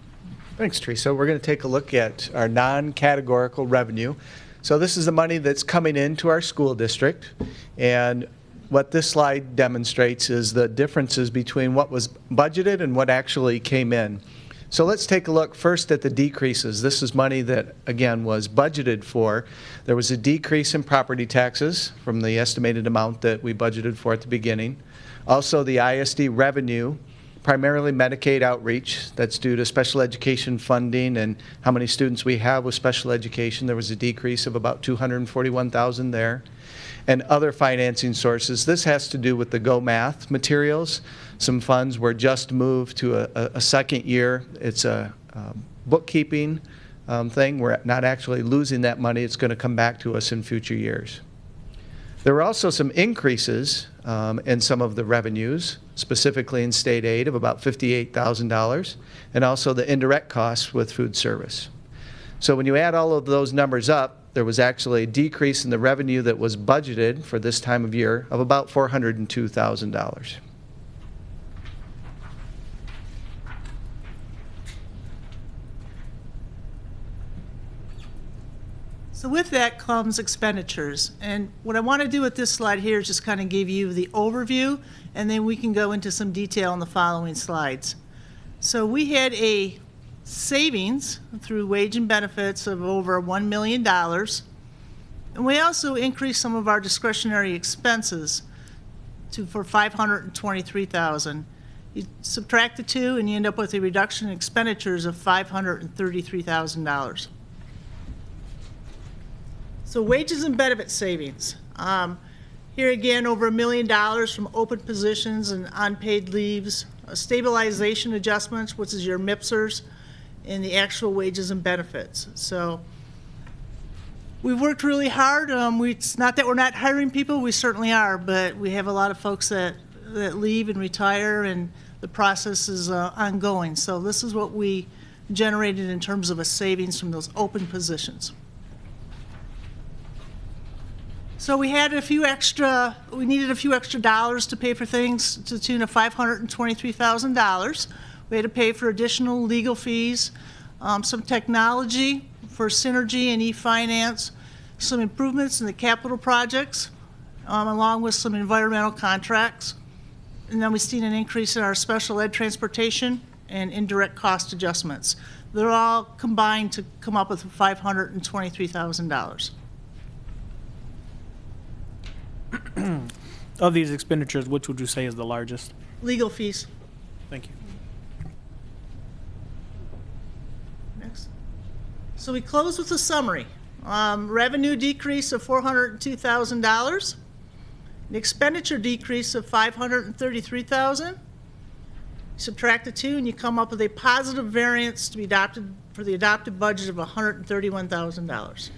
Thanks, Teresa. We're going to take a look at our non-categorical revenue. So this is the money that's coming into our school district, and what this slide demonstrates is the differences between what was budgeted and what actually came in. So let's take a look first at the decreases. This is money that, again, was budgeted for. There was a decrease in property taxes from the estimated amount that we budgeted for at the beginning. Also, the ISD revenue, primarily Medicaid outreach, that's due to special education funding and how many students we have with special education. There was a decrease of about $241,000 there. And other financing sources. This has to do with the Go Math materials. Some funds were just moved to a second year. It's a bookkeeping thing. We're not actually losing that money. It's going to come back to us in future years. There were also some increases in some of the revenues, specifically in state aid of about $58,000, and also the indirect costs with food service. So when you add all of those numbers up, there was actually a decrease in the revenue that was budgeted for this time of year of about $402,000. So with that comes expenditures. And what I want to do with this slide here is just kind of give you the overview, and then we can go into some detail in the following slides. So we had a savings through wage and benefits of over $1 million. And we also increased some of our discretionary expenses for $523,000. You subtract the two and you end up with a reduction in expenditures of $533,000. So wages and benefit savings. Here again, over $1 million from open positions and unpaid leaves, stabilization adjustments, which is your MIPSers, and the actual wages and benefits. So we've worked really hard. It's not that we're not hiring people, we certainly are, but we have a lot of folks that leave and retire, and the process is ongoing. So this is what we generated in terms of a savings from those open positions. So we had we needed a few extra dollars to pay for things to the tune of $523,000. We had to pay for additional legal fees, some technology for Synergy and e-finance, some improvements in the capital projects, along with some environmental contracts. And then we've seen an increase in our special ed transportation and indirect cost adjustments. They're all combined to come up with $523,000. Of these expenditures, which would you say is the largest? Legal fees. Thank you. Next. So we close with a summary. Revenue decrease of $402,000. An expenditure decrease of $533,000. Subtract the two, and you come up with a positive variance to be adopted for the adopted budget of $131,000.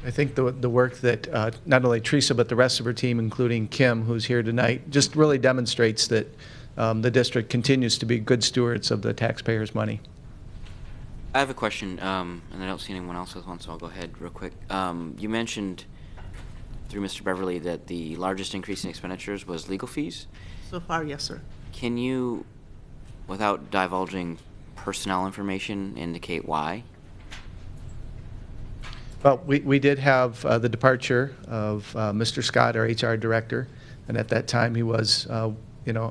I think the work that not only Teresa, but the rest of her team, including Kim, who's here tonight, just really demonstrates that the district continues to be good stewards of the taxpayers' money. I have a question, and I don't see anyone else with one, so I'll go ahead real quick. You mentioned through Mr. Beverly that the largest increase in expenditures was legal fees. So far, yes, sir. Can you, without divulging personnel information, indicate why? Well, we did have the departure of Mr. Scott, our HR director, and at that time he was, a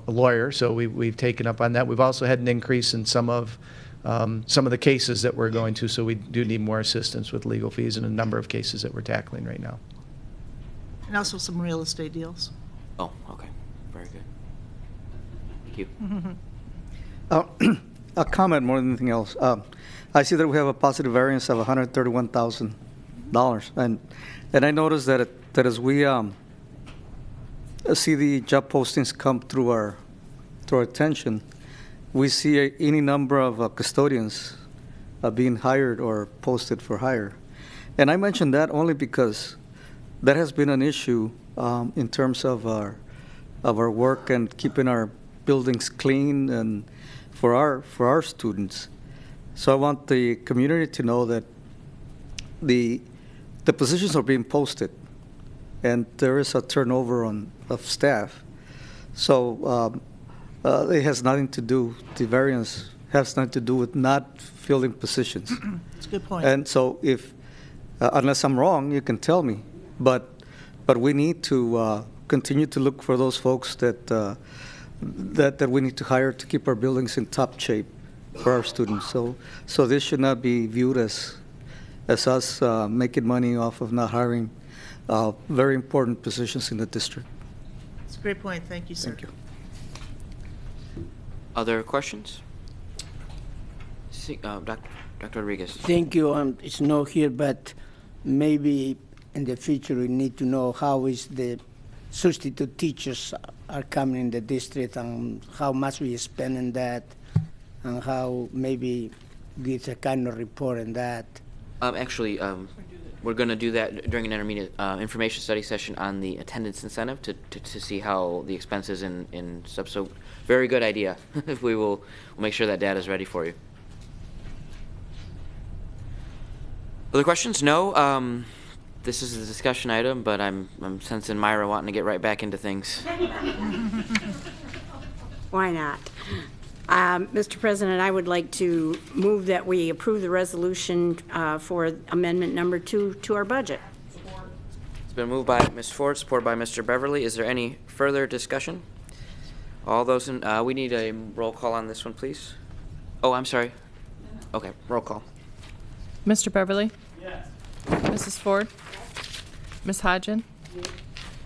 lawyer, so we've taken up on that. We've also had an increase in some of the cases that we're going to, so we do need more assistance with legal fees in a number of cases that we're tackling right now. And also some real estate deals. Oh, okay. Very good. Thank you. A comment more than anything else. I see that we have a positive variance of $131,000, and I noticed that as we see the job postings come through our attention, we see any number of custodians being hired or posted for hire, and I mention that only because that has been an issue in terms of our work and keeping our buildings clean and for our students. So I want the community to know that the positions are being posted, and there is a turnover of staff. So it has nothing to do. The variance has nothing to do with not filling positions. That's a good point. And so if unless I'm wrong, you can tell me. But we need to continue to look for those folks that we need to hire to keep our buildings in top shape for our students. So this should not be viewed as us making money off of not hiring very important positions in the district. That's a great point. Thank you, sir. Thank you. Other questions? Dr. Rodriguez. Thank you. It's not here, but maybe in the future we need to know how is the substitute teachers are coming in the district and how much we spend in that and how maybe gives a kind of report on that. Actually, we're going to do that during an intermediate information study session on the attendance incentive to see how the expenses in sub. So very good idea. We'll make sure that data is ready for you. Other questions? No. This is a discussion item, but I'm sensing Myra wanting to get right back into things. Why not? Mr. President, I would like to move that we approve the resolution for amendment number 2 to our budget. It's been moved by Ms. Ford, supported by Mr. Beverly. Is there any further discussion? All those in, we need a roll call on this one, please. Oh, I'm sorry. Okay, roll call. Mr. Beverly? Yes. Mrs. Ford? Yes. Ms. Hodgen? Yes.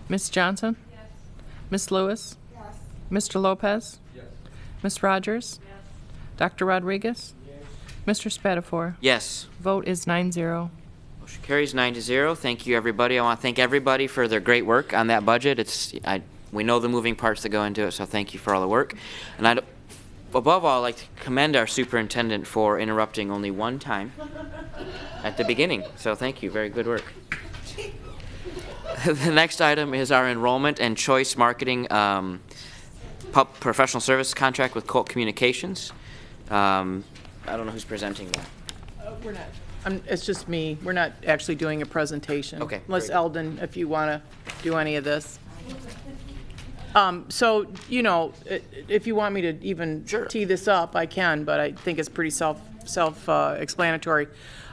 Ms. Johnson? Yes. Ms. Lewis? Yes. Mr. Lopez? Yes. Ms. Rogers? Yes. Dr. Rodriguez? Yes. Mr. Spatafor? Yes. Vote is 9-0. Motion carries 9-0. Thank you, everybody. I want to thank everybody for their great work on that budget. We know the moving parts that go into it, so thank you for all the work. And above all, I'd like to commend our superintendent for interrupting only one time at the beginning. So thank you. Very good work. The next item is our enrollment and choice marketing professional service contract with Colt Communications. I don't know who's presenting that. We're not. It's just me. We're not actually doing a presentation. Okay. Unless Eldon, if you want to do any of this. So, if you want me to even tee this up, I can, but I think it's pretty self-explanatory.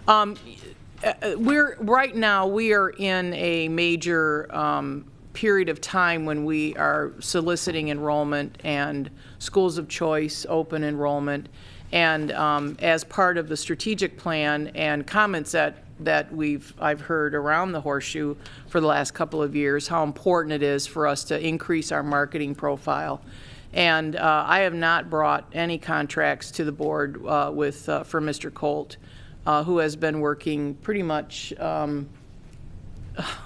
Right now, we are in a major period of time when we are soliciting enrollment and schools of choice, open enrollment, and as part of the strategic plan and comments that I've heard around the Horseshoe for the last couple of years, how important it is for us to increase our marketing profile. And I have not brought any contracts to the board for Mr. Colt, who has been working pretty much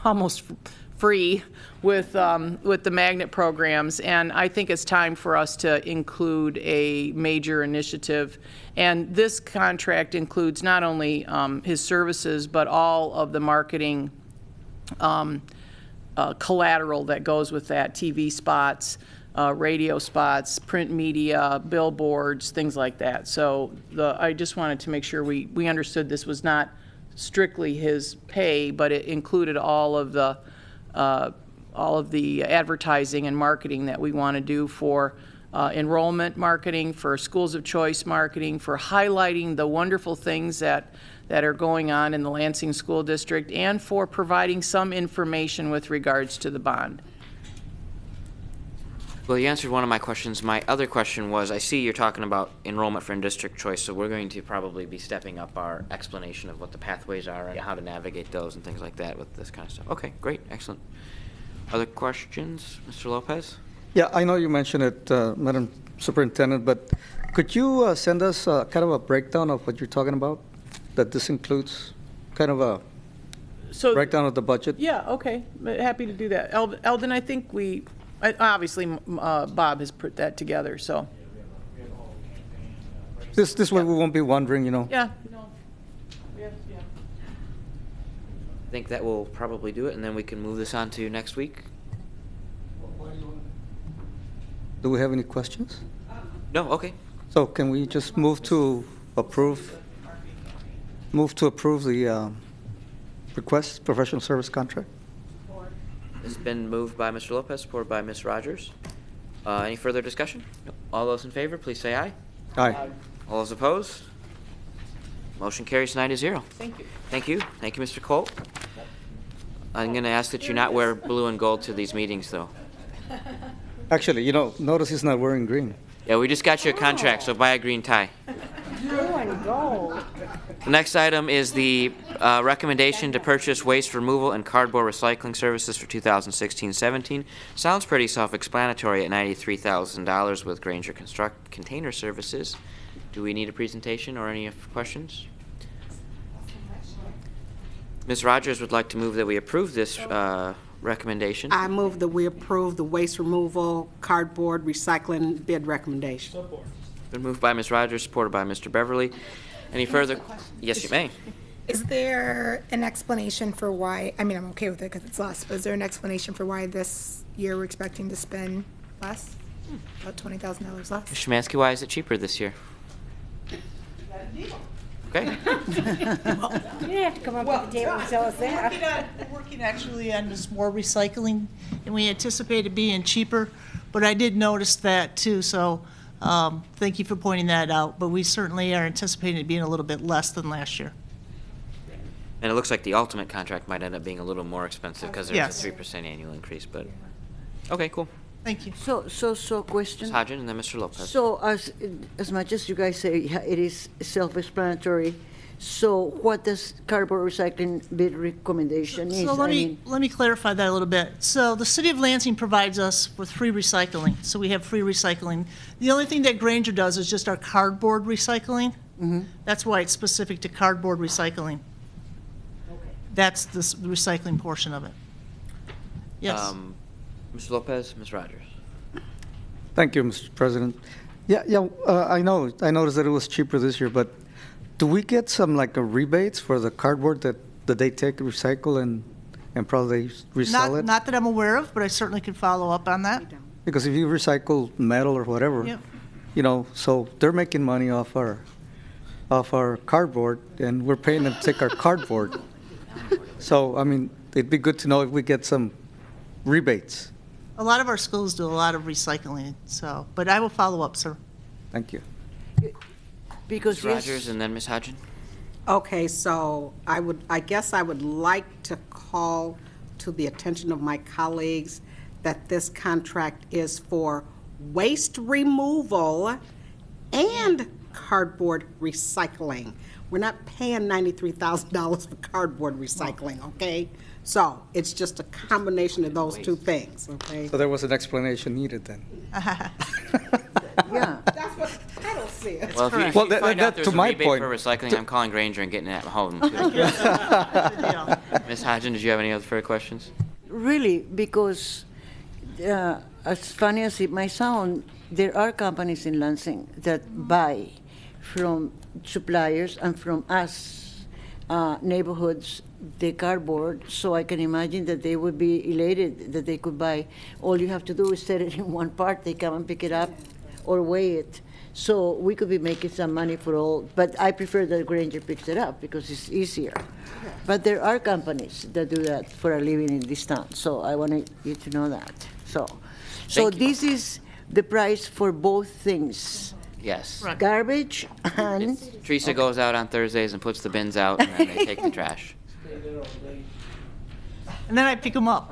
almost free with the magnet programs, and I think it's time for us to include a major initiative. And this contract includes not only his services, but all of the marketing collateral that goes with that, TV spots, radio spots, print media, billboards, things like that. So I just wanted to make sure we understood this was not strictly his pay, but it included all of the advertising and marketing that we want to do for enrollment marketing, for schools of choice marketing, for highlighting the wonderful things that are going on in the Lansing School District, and for providing some information with regards to the bond. Well, you answered one of my questions. My other question was, I see you're talking about enrollment for district choice, so we're going to probably be stepping up our explanation of what the pathways are and how to navigate those and things like that with this kind of stuff. Okay, great, excellent. Other questions, Mr. Lopez? Yeah, I know you mentioned it, Madam Superintendent, but could you send us kind of a breakdown of what you're talking about? That this includes kind of a breakdown of the budget? Yeah, okay, happy to do that. Eldon, I think obviously Bob has put that together, so. This way we won't be wondering, you know. Yeah. I think that will probably do it, and then we can move this on to next week. Do we have any questions? No, okay. So can we just move to approve the request professional service contract? It's been moved by Mr. Lopez, supported by Ms. Rogers. Any further discussion? No. All those in favor, please say aye. Aye. All those opposed? Motion carries 9-0. Thank you. Thank you. Thank you, Mr. Colt. I'm going to ask that you not wear blue and gold to these meetings, though. Actually, you know, notice he's not wearing green. Yeah, we just got you a contract, so buy a green tie. Blue and gold. The next item is the recommendation to purchase waste removal and cardboard recycling services for 2016-17. Sounds pretty self-explanatory at $93,000 with Granger Container Services. Do we need a presentation or any questions? Ms. Rogers would like to move that we approve this recommendation. I move that we approve the waste removal, cardboard, recycling bid recommendation. Been moved by Ms. Rogers, supported by Mr. Beverly. Any further? Yes, you may. Is there an explanation for why, I mean, I'm okay with it because it's less, but is there an explanation for why this year we're expecting to spend less? About $20,000 less? Ms. Szymanski, why is it cheaper this year? Okay. Yeah, come up with the table and tell us that. We're working actually on this more recycling, and we anticipate it being cheaper, but I did notice that too, so thank you for pointing that out, but we certainly are anticipating it being a little bit less than last year. And it looks like the ultimate contract might end up being a little more expensive because there's Yes. a 3% annual increase, but, okay, cool. Thank you. So question. Ms. Hodgin and then Mr. Lopez. So as much as you guys say it is self-explanatory, so what does cardboard recycling bid recommendation is? So let me clarify that a little bit. So the city of Lansing provides us with free recycling, so we have free recycling. The only thing that Granger does is just our cardboard recycling. That's why it's specific to cardboard recycling. That's the recycling portion of it. Yes. Mr. Lopez, Ms. Rogers. Thank you, Mr. President. I noticed that it was cheaper this year, but do we get some like rebates for the cardboard that they take, recycle, and probably resell it? Not that I'm aware of, but I certainly could follow up on that. Because if you recycle metal or whatever, Yep. you know, so they're making money off our cardboard, and we're paying them to take our cardboard. So, I mean, it'd be good to know if we get some rebates. A lot of our schools do a lot of recycling, so, but I will follow up, sir. Thank you. Because Ms. Rogers and then Ms. Hodgin. Okay, so I guess I would like to call to the attention of my colleagues that this contract is for waste removal and cardboard recycling. We're not paying $93,000 for cardboard recycling, okay? So it's just a combination of those two things, okay? So there was an explanation needed then. Yeah. That's what the title says. Well, if you Well, find out there's to a my rebate point- for recycling, I'm calling Granger and getting it home, too. Ms. Hodgin, did you have any other further questions? really, because as funny as it might sound, there are companies in Lansing that buy from suppliers and from us neighborhoods the cardboard, so I can imagine that they would be elated that they could buy. All you have to do is set it in one part, they come and pick it up or weigh it. So we could be making some money for all, but I prefer that Granger picks it up because it's easier. But there are companies that do that for a living in this town, so I wanted you to know that. So this is the price for both things. Yes. Garbage and... Teresa goes out on Thursdays and puts the bins out, and then they take the trash. And then I pick them up.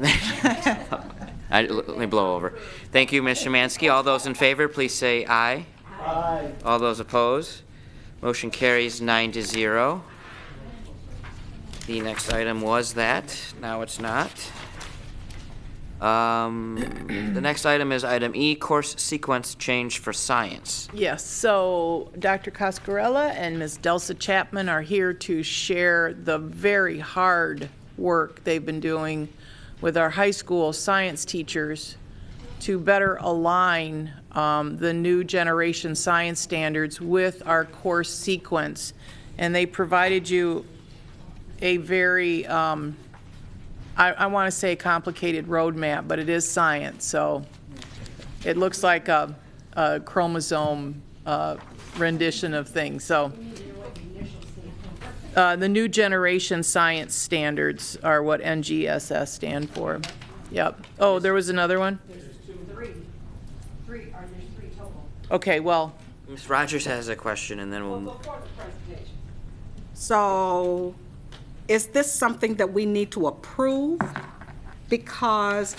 Let me blow over. Thank you, Ms. Szymanski. All those in favor, please say aye. Aye. All those opposed? Motion carries 9-0. The next item was that. Now it's not. The next item is item E, course sequence change for science. Yes, so Dr. Coscarella and Ms. Delsa Chapman are here to share the very hard work they've been doing with our high school science teachers to better align the new generation science standards with our course sequence. And they provided you a very, I want to say complicated roadmap, but it is science, so it looks like a chromosome rendition of things. So the new generation science standards are what NGSS stand for. Yep. Oh, there was another one? There's three total. Okay, well. Ms. Rogers has a question, and then we'll... So is this something that we need to approve? Because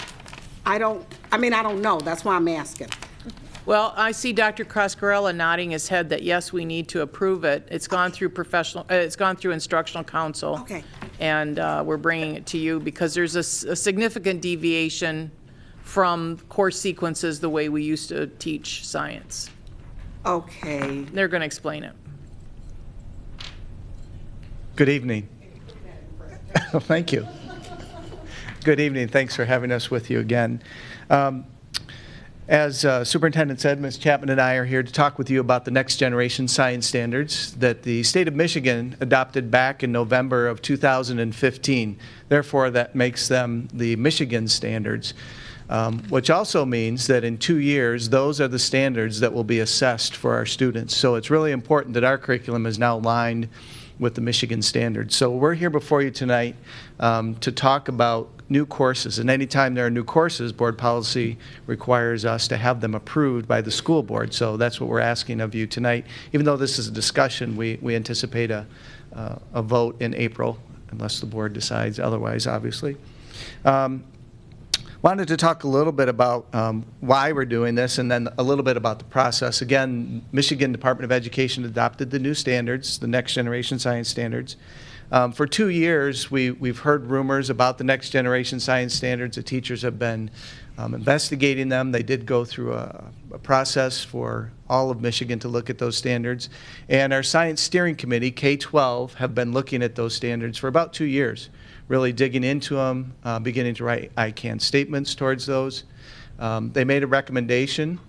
I don't know. That's why I'm asking. Well, I see Dr. Coscarella nodding his head that yes, we need to approve it. It's gone through it's gone through instructional council. Okay. And we're bringing it to you because there's a significant deviation from course sequences the way we used to teach science. Okay. They're going to explain it. Good evening. Thank you. Good evening. Thanks for having us with you again. As Superintendent said, Ms. Chapman and I are here to talk with you about the next generation science standards that the state of Michigan adopted back in November of 2015. Therefore, that makes them the Michigan standards, which also means that in 2 years, those are the standards that will be assessed for our students. So it's really important that our curriculum is now aligned with the Michigan standards. So we're here before you tonight to talk about new courses, and anytime there are new courses, board policy requires us to have them approved by the school board. So that's what we're asking of you tonight. Even though this is a discussion, we anticipate a vote in April, unless the board decides otherwise, obviously. Wanted to talk a little bit about why we're doing this, and then a little bit about the process. Again, Michigan Department of Education adopted the new standards, the next generation science standards. For 2 years, we've heard rumors about the next generation science standards. The teachers have been investigating them. They did go through a process for all of Michigan to look at those standards. And our Science Steering Committee, K-12, have been looking at those standards for about 2 years, really digging into them, beginning to write I can statements towards those. They made a recommendation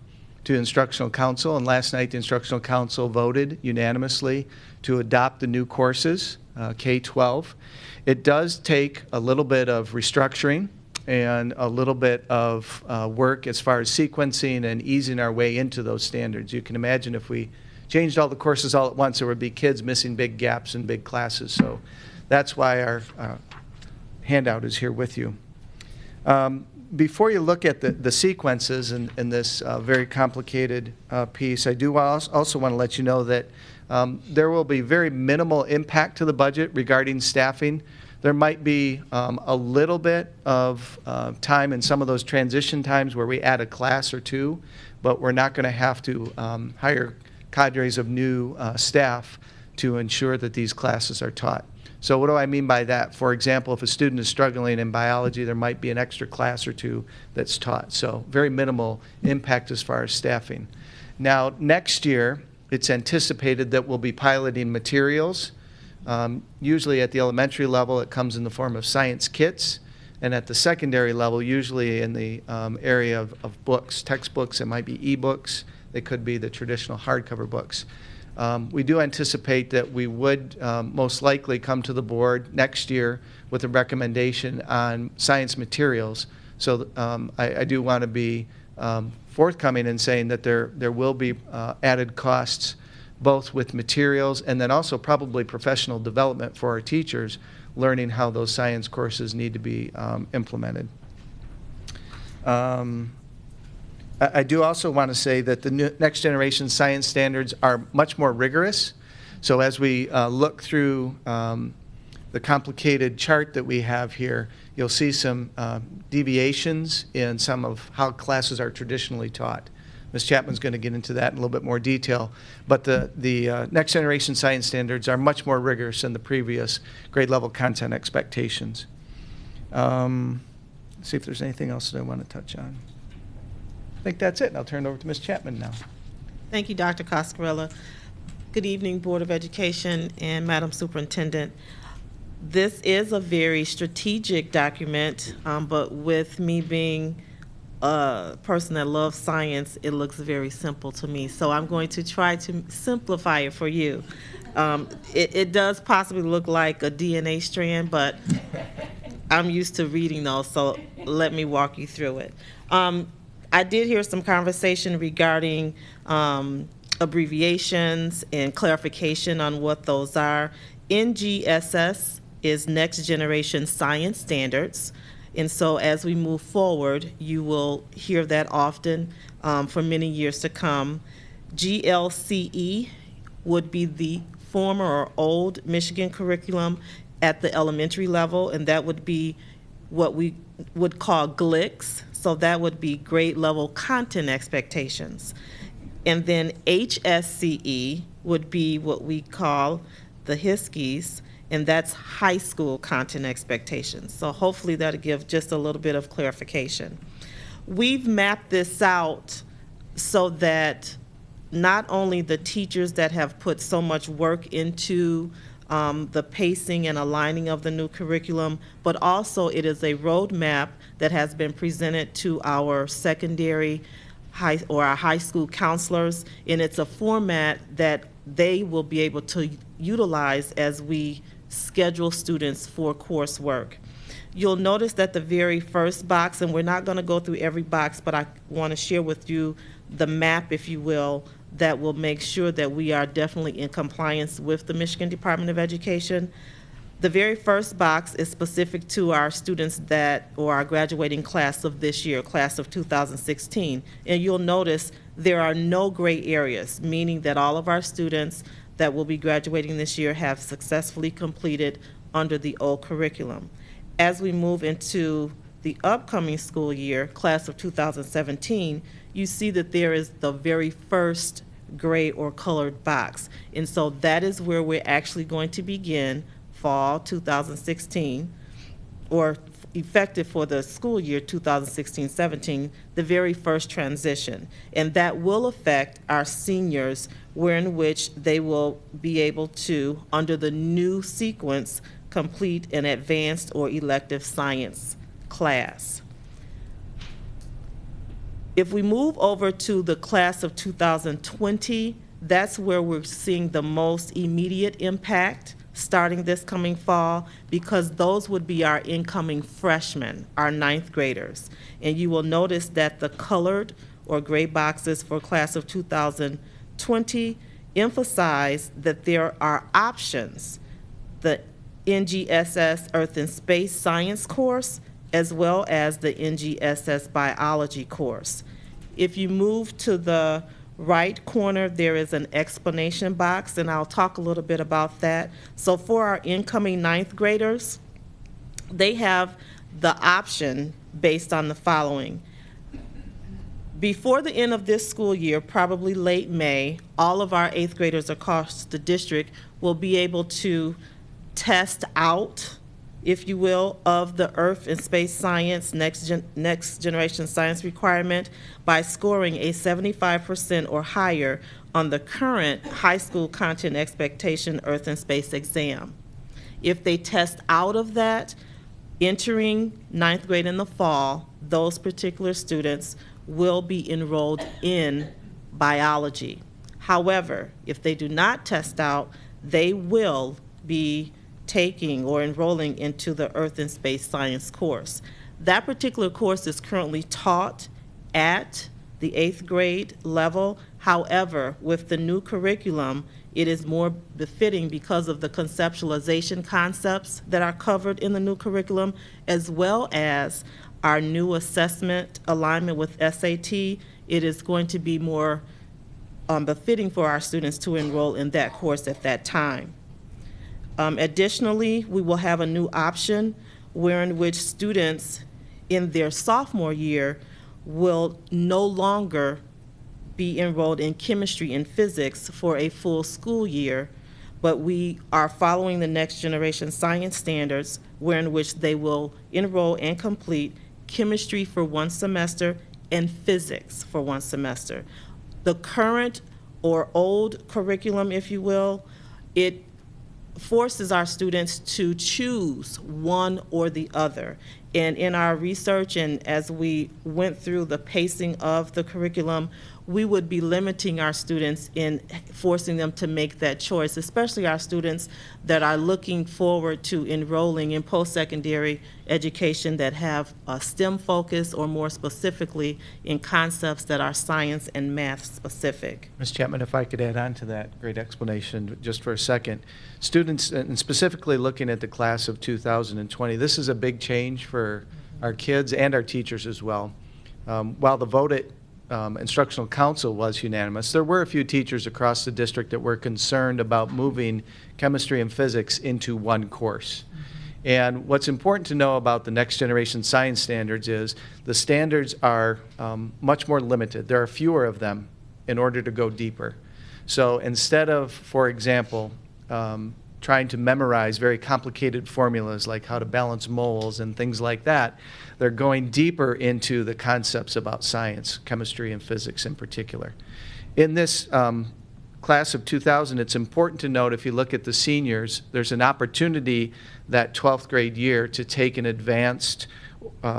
to Instructional Council, and last night the Instructional Council voted unanimously to adopt the new courses, K-12. It does take a little bit of restructuring and a little bit of work as far as sequencing and easing our way into those standards. You can imagine if we changed all the courses all at once, there would be kids missing big gaps in big classes. So that's why our handout is here with you. Before you look at the sequences in this very complicated piece, I do also want to let you know that there will be very minimal impact to the budget regarding staffing. There might be a little bit of time in some of those transition times where we add a class or two, but we're not going to have to hire cadres of new staff to ensure that these classes are taught. So what do I mean by that? For example, if a student is struggling in biology, there might be an extra class or two that's taught. So very minimal impact as far as staffing. Now, next year, it's anticipated that we'll be piloting materials. Usually at the elementary level, it comes in the form of science kits. And at the secondary level, usually in the area of books, textbooks, it might be e-books, they could be the traditional hardcover books. We do anticipate that we would most likely come to the board next year with a recommendation on science materials. So I do want to be forthcoming in saying that there will be added costs both with materials and then also probably professional development for our teachers, learning how those science courses need to be implemented. I do also want to say that the next generation science standards are much more rigorous. So as we look through the complicated chart that we have here, you'll see some deviations in some of how classes are traditionally taught. Ms. Chapman's going to get into that in a little bit more detail. But the next generation science standards are much more rigorous than the previous grade level content expectations. Let's see if there's anything else that I want to touch on. I think that's it. I'll turn it over to Ms. Chapman now. Thank you, Dr. Coscarella. Good evening, Board of Education and Madam Superintendent. This is a very strategic document, but with me being a person that loves science, it looks very simple to me. So I'm going to try to simplify it for you. It does possibly look like a DNA strand, but I'm used to reading those, so let me walk you through it. I did hear some conversation regarding abbreviations and clarification on what those are. NGSS is Next Generation Science Standards. And so as we move forward, you will hear that often for many years to come. GLCE would be the former or old Michigan curriculum at the elementary level, and that would be what we would call GLICs. So that would be grade level content expectations. And then HSCE would be what we call the HISKIs, and that's high school content expectations. So hopefully that'll give just a little bit of clarification. We've mapped this out so that not only the teachers that have put so much work into the pacing and aligning of the new curriculum, but also it is a roadmap that has been presented to our secondary our high school counselors, and it's a format that they will be able to utilize as we schedule students for coursework. You'll notice that the very first box, and we're not going to go through every box, but I want to share with you the map, if you will, that will make sure that we are definitely in compliance with the Michigan Department of Education. The very first box is specific to our students or our graduating class of this year, class of 2016. And you'll notice there are no gray areas, meaning that all of our students that will be graduating this year have successfully completed under the old curriculum. As we move into the upcoming school year, class of 2017, you see that there is the very first gray or colored box. And so that is where we're actually going to begin fall 2016, or effective for the school year 2016-17, the very first transition. And that will affect our seniors, wherein which they will be able to, under the new sequence, complete an advanced or elective science class. If we move over to the class of 2020, that's where we're seeing the most immediate impact starting this coming fall, because those would be our incoming freshmen, our 9th graders. And you will notice that the colored or gray boxes for class of 2020 emphasize that there are options. The NGSS Earth and Space Science course, as well as the NGSS Biology course. If you move to the right corner, there is an explanation box, and I'll talk a little bit about that. So for our incoming 9th graders, they have the option based on the following. Before the end of this school year, probably late May, all of our 8th graders across the district will be able to test out, if you will, of the Earth and Space Science next generation science requirement by scoring a 75% or higher on the current high school content expectation Earth and Space exam. If they test out of that, Entering ninth grade in the fall, those particular students will be enrolled in biology. However, if they do not test out, they will be taking or enrolling into the Earth and Space Science course. That particular course is currently taught at the 8th grade level. However, with the new curriculum, it is more befitting because of the conceptualization concepts that are covered in the new curriculum, as well as our new assessment alignment with SAT. It is going to be more befitting for our students to enroll in that course at that time. Additionally, we will have a new option wherein which students in their sophomore year will no longer be enrolled in chemistry and physics for a full school year, but we are following the next generation science standards wherein which they will enroll and complete chemistry for 1 semester and physics for 1 semester. The current or old curriculum, if you will, it forces our students to choose one or the other. And in our research and as we went through the pacing of the curriculum, we would be limiting our students in forcing them to make that choice, especially our students that are looking forward to enrolling in post-secondary education that have a STEM focus, or more specifically in concepts that are science and math specific. Ms. Chapman, if I could add on to that great explanation just for a second. Students, and specifically looking at the class of 2020, this is a big change for our kids and our teachers as well. While the vote at Instructional Council was unanimous, there were a few teachers across the district that were concerned about moving chemistry and physics into one course. And what's important to know about the next generation science standards is the standards are much more limited. There are fewer of them in order to go deeper. So instead of, for example, trying to memorize very complicated formulas like how to balance moles and things like that, they're going deeper into the concepts about science, chemistry and physics in particular. In this class of 2000, it's important to note, if you look at the seniors, there's an opportunity that 12th grade year to take an advanced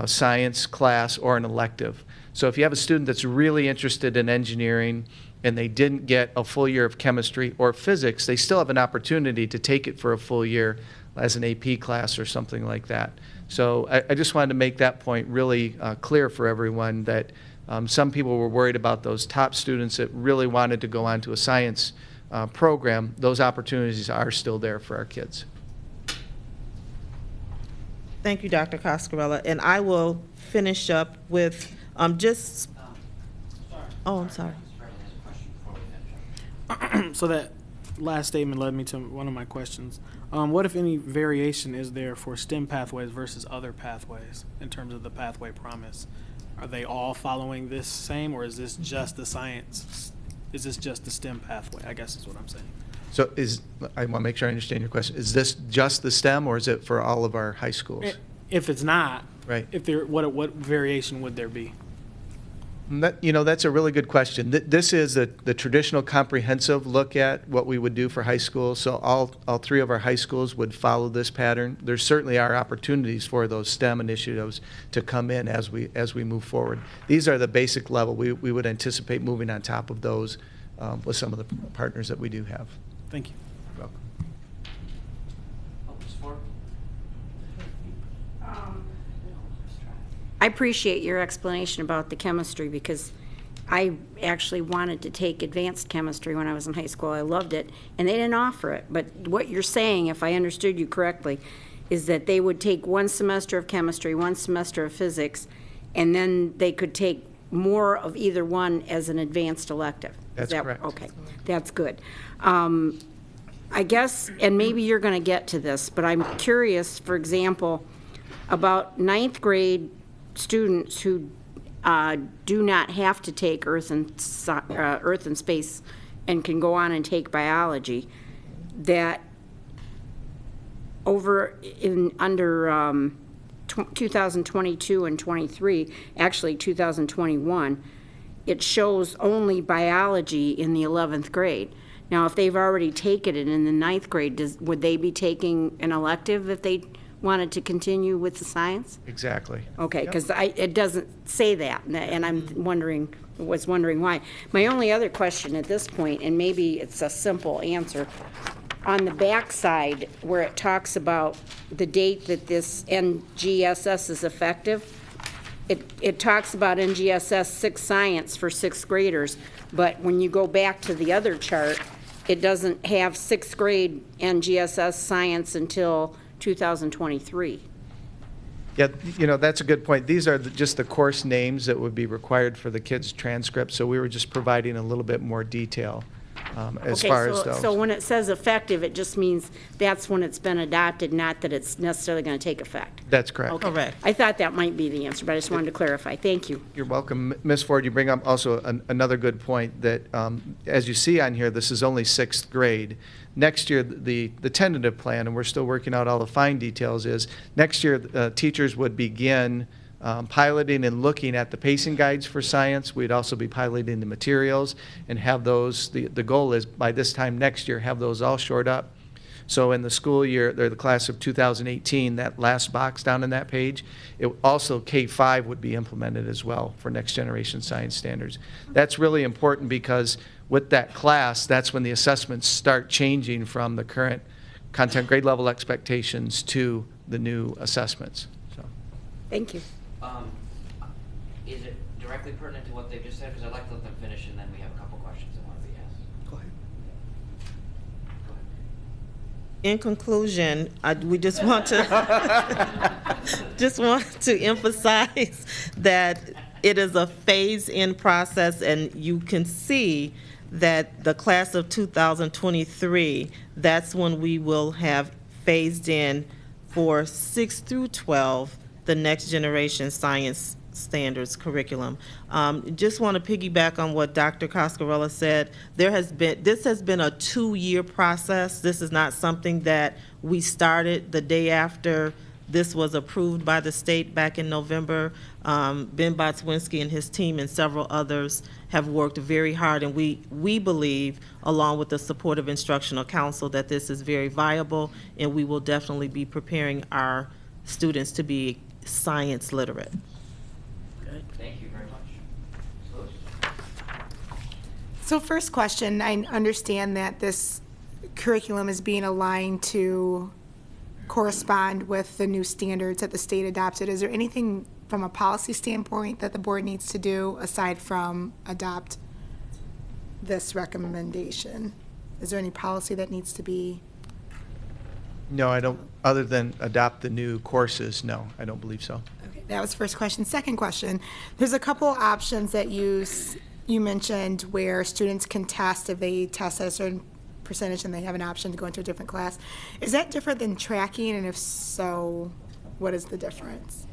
science class or an elective. So if you have a student that's really interested in engineering and they didn't get a full year of chemistry or physics, they still have an opportunity to take it for a full year as an AP class or something like that. So I just wanted to make that point really clear for everyone, that some people were worried about those top students that really wanted to go on to a science program. Those opportunities are still there for our kids. Thank you, Dr. Coscarella. And I will finish up with just, oh, I'm sorry. So that last statement led me to one of my questions. What, if any, variation is there for STEM pathways versus other pathways in terms of the pathway promise? Are they all following this same, or is this just the science? Is this just the STEM pathway, I guess is what I'm saying. So I want to make sure I understand your question. Is this just the STEM, or is it for all of our high schools? If it's not, right. If there, what variation would there be? That's a really good question. This is the traditional comprehensive look at what we would do for high schools. So all three of our high schools would follow this pattern. There certainly are opportunities for those STEM initiatives to come in as we move forward. These are the basic level. We would anticipate moving on top of those with some of the partners that we do have. Thank you. You're welcome. I appreciate your explanation about the chemistry, because I actually wanted to take advanced chemistry when I was in high school. I loved it, and they didn't offer it. But what you're saying, if I understood you correctly, is that they would take 1 semester of chemistry, 1 semester of physics, and then they could take more of either one as an advanced elective. That's correct. Okay, that's good. I guess, and maybe you're going to get to this, but I'm curious, for example, about 9th grade students who do not have to take Earth and Space and can go on and take biology, that under 2022 and 23, actually 2021, it shows only biology in the 11th grade. Now, if they've already taken it in the 9th grade, would they be taking an elective if they wanted to continue with the science? Exactly. Okay, Yep. because it doesn't say that, and I'm wondering why. My only other question at this point, and maybe it's a simple answer, on the back side where it talks about the date that this NGSS is effective, it talks about NGSS 6 science for 6th graders, but when you go back to the other chart, it doesn't have 6th grade NGSS science until 2023. Yeah, you know, that's a good point. These are just the course names that would be required for the kids' transcripts, so we were just providing a little bit more detail as far as those. So when it says effective, it just means that's when it's been adopted, not that it's necessarily going to take effect. That's correct. Okay. Correct. I thought that might be the answer, but I just wanted to clarify. Thank you. You're welcome. Ms. Ford, you bring up also another good point that, as you see on here, this is only 6th grade. Next year, the tentative plan, and we're still working out all the fine details, is next year teachers would begin piloting and looking at the pacing guides for science. We'd also be piloting the materials and have those, the goal is by this time next year, have those all shored up. So in the school year, the class of 2018, that last box down in that page, it also K-5 would be implemented as well for next generation science standards. That's really important because with that class, that's when the assessments start changing from the current content grade level expectations to the new assessments. So. Thank you. Is it directly pertinent to what they just said? Because I'd like to let them finish, and then we have a couple questions that want to be asked. Go ahead. In conclusion, we just want to emphasize that it is a phase-in process, and you can see that the class of 2023, that's when we will have phased in for 6 through 12, the next generation science standards curriculum. Just want to piggyback on what Dr. Coscarella said. This has been a 2-year process. This is not something that we started the day after this was approved by the state back in November. Ben Botswinski and his team and several others have worked very hard, and we believe, along with the support of Instructional Council, that this is very viable, and we will definitely be preparing our students to be science literate. Good. Thank you very much. So first question, I understand that this curriculum is being aligned to correspond with the new standards that the state adopted. Is there anything from a policy standpoint that the board needs to do aside from adopt this recommendation? Is there any policy that needs to be? No, I don't, other than adopt the new courses, no, I don't believe so. Okay, that was first question. Second question, there's a couple options that you mentioned where students can test if they test at a certain percentage and they have an option to go into a different class. Is that different than tracking, and if so, what is the difference?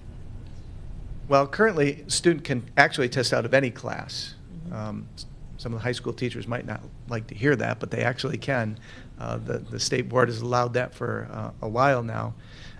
Well, currently, a student can actually test out of any class. Some of the high school teachers might not like to hear that, but they actually can. The state board has allowed that for a while now.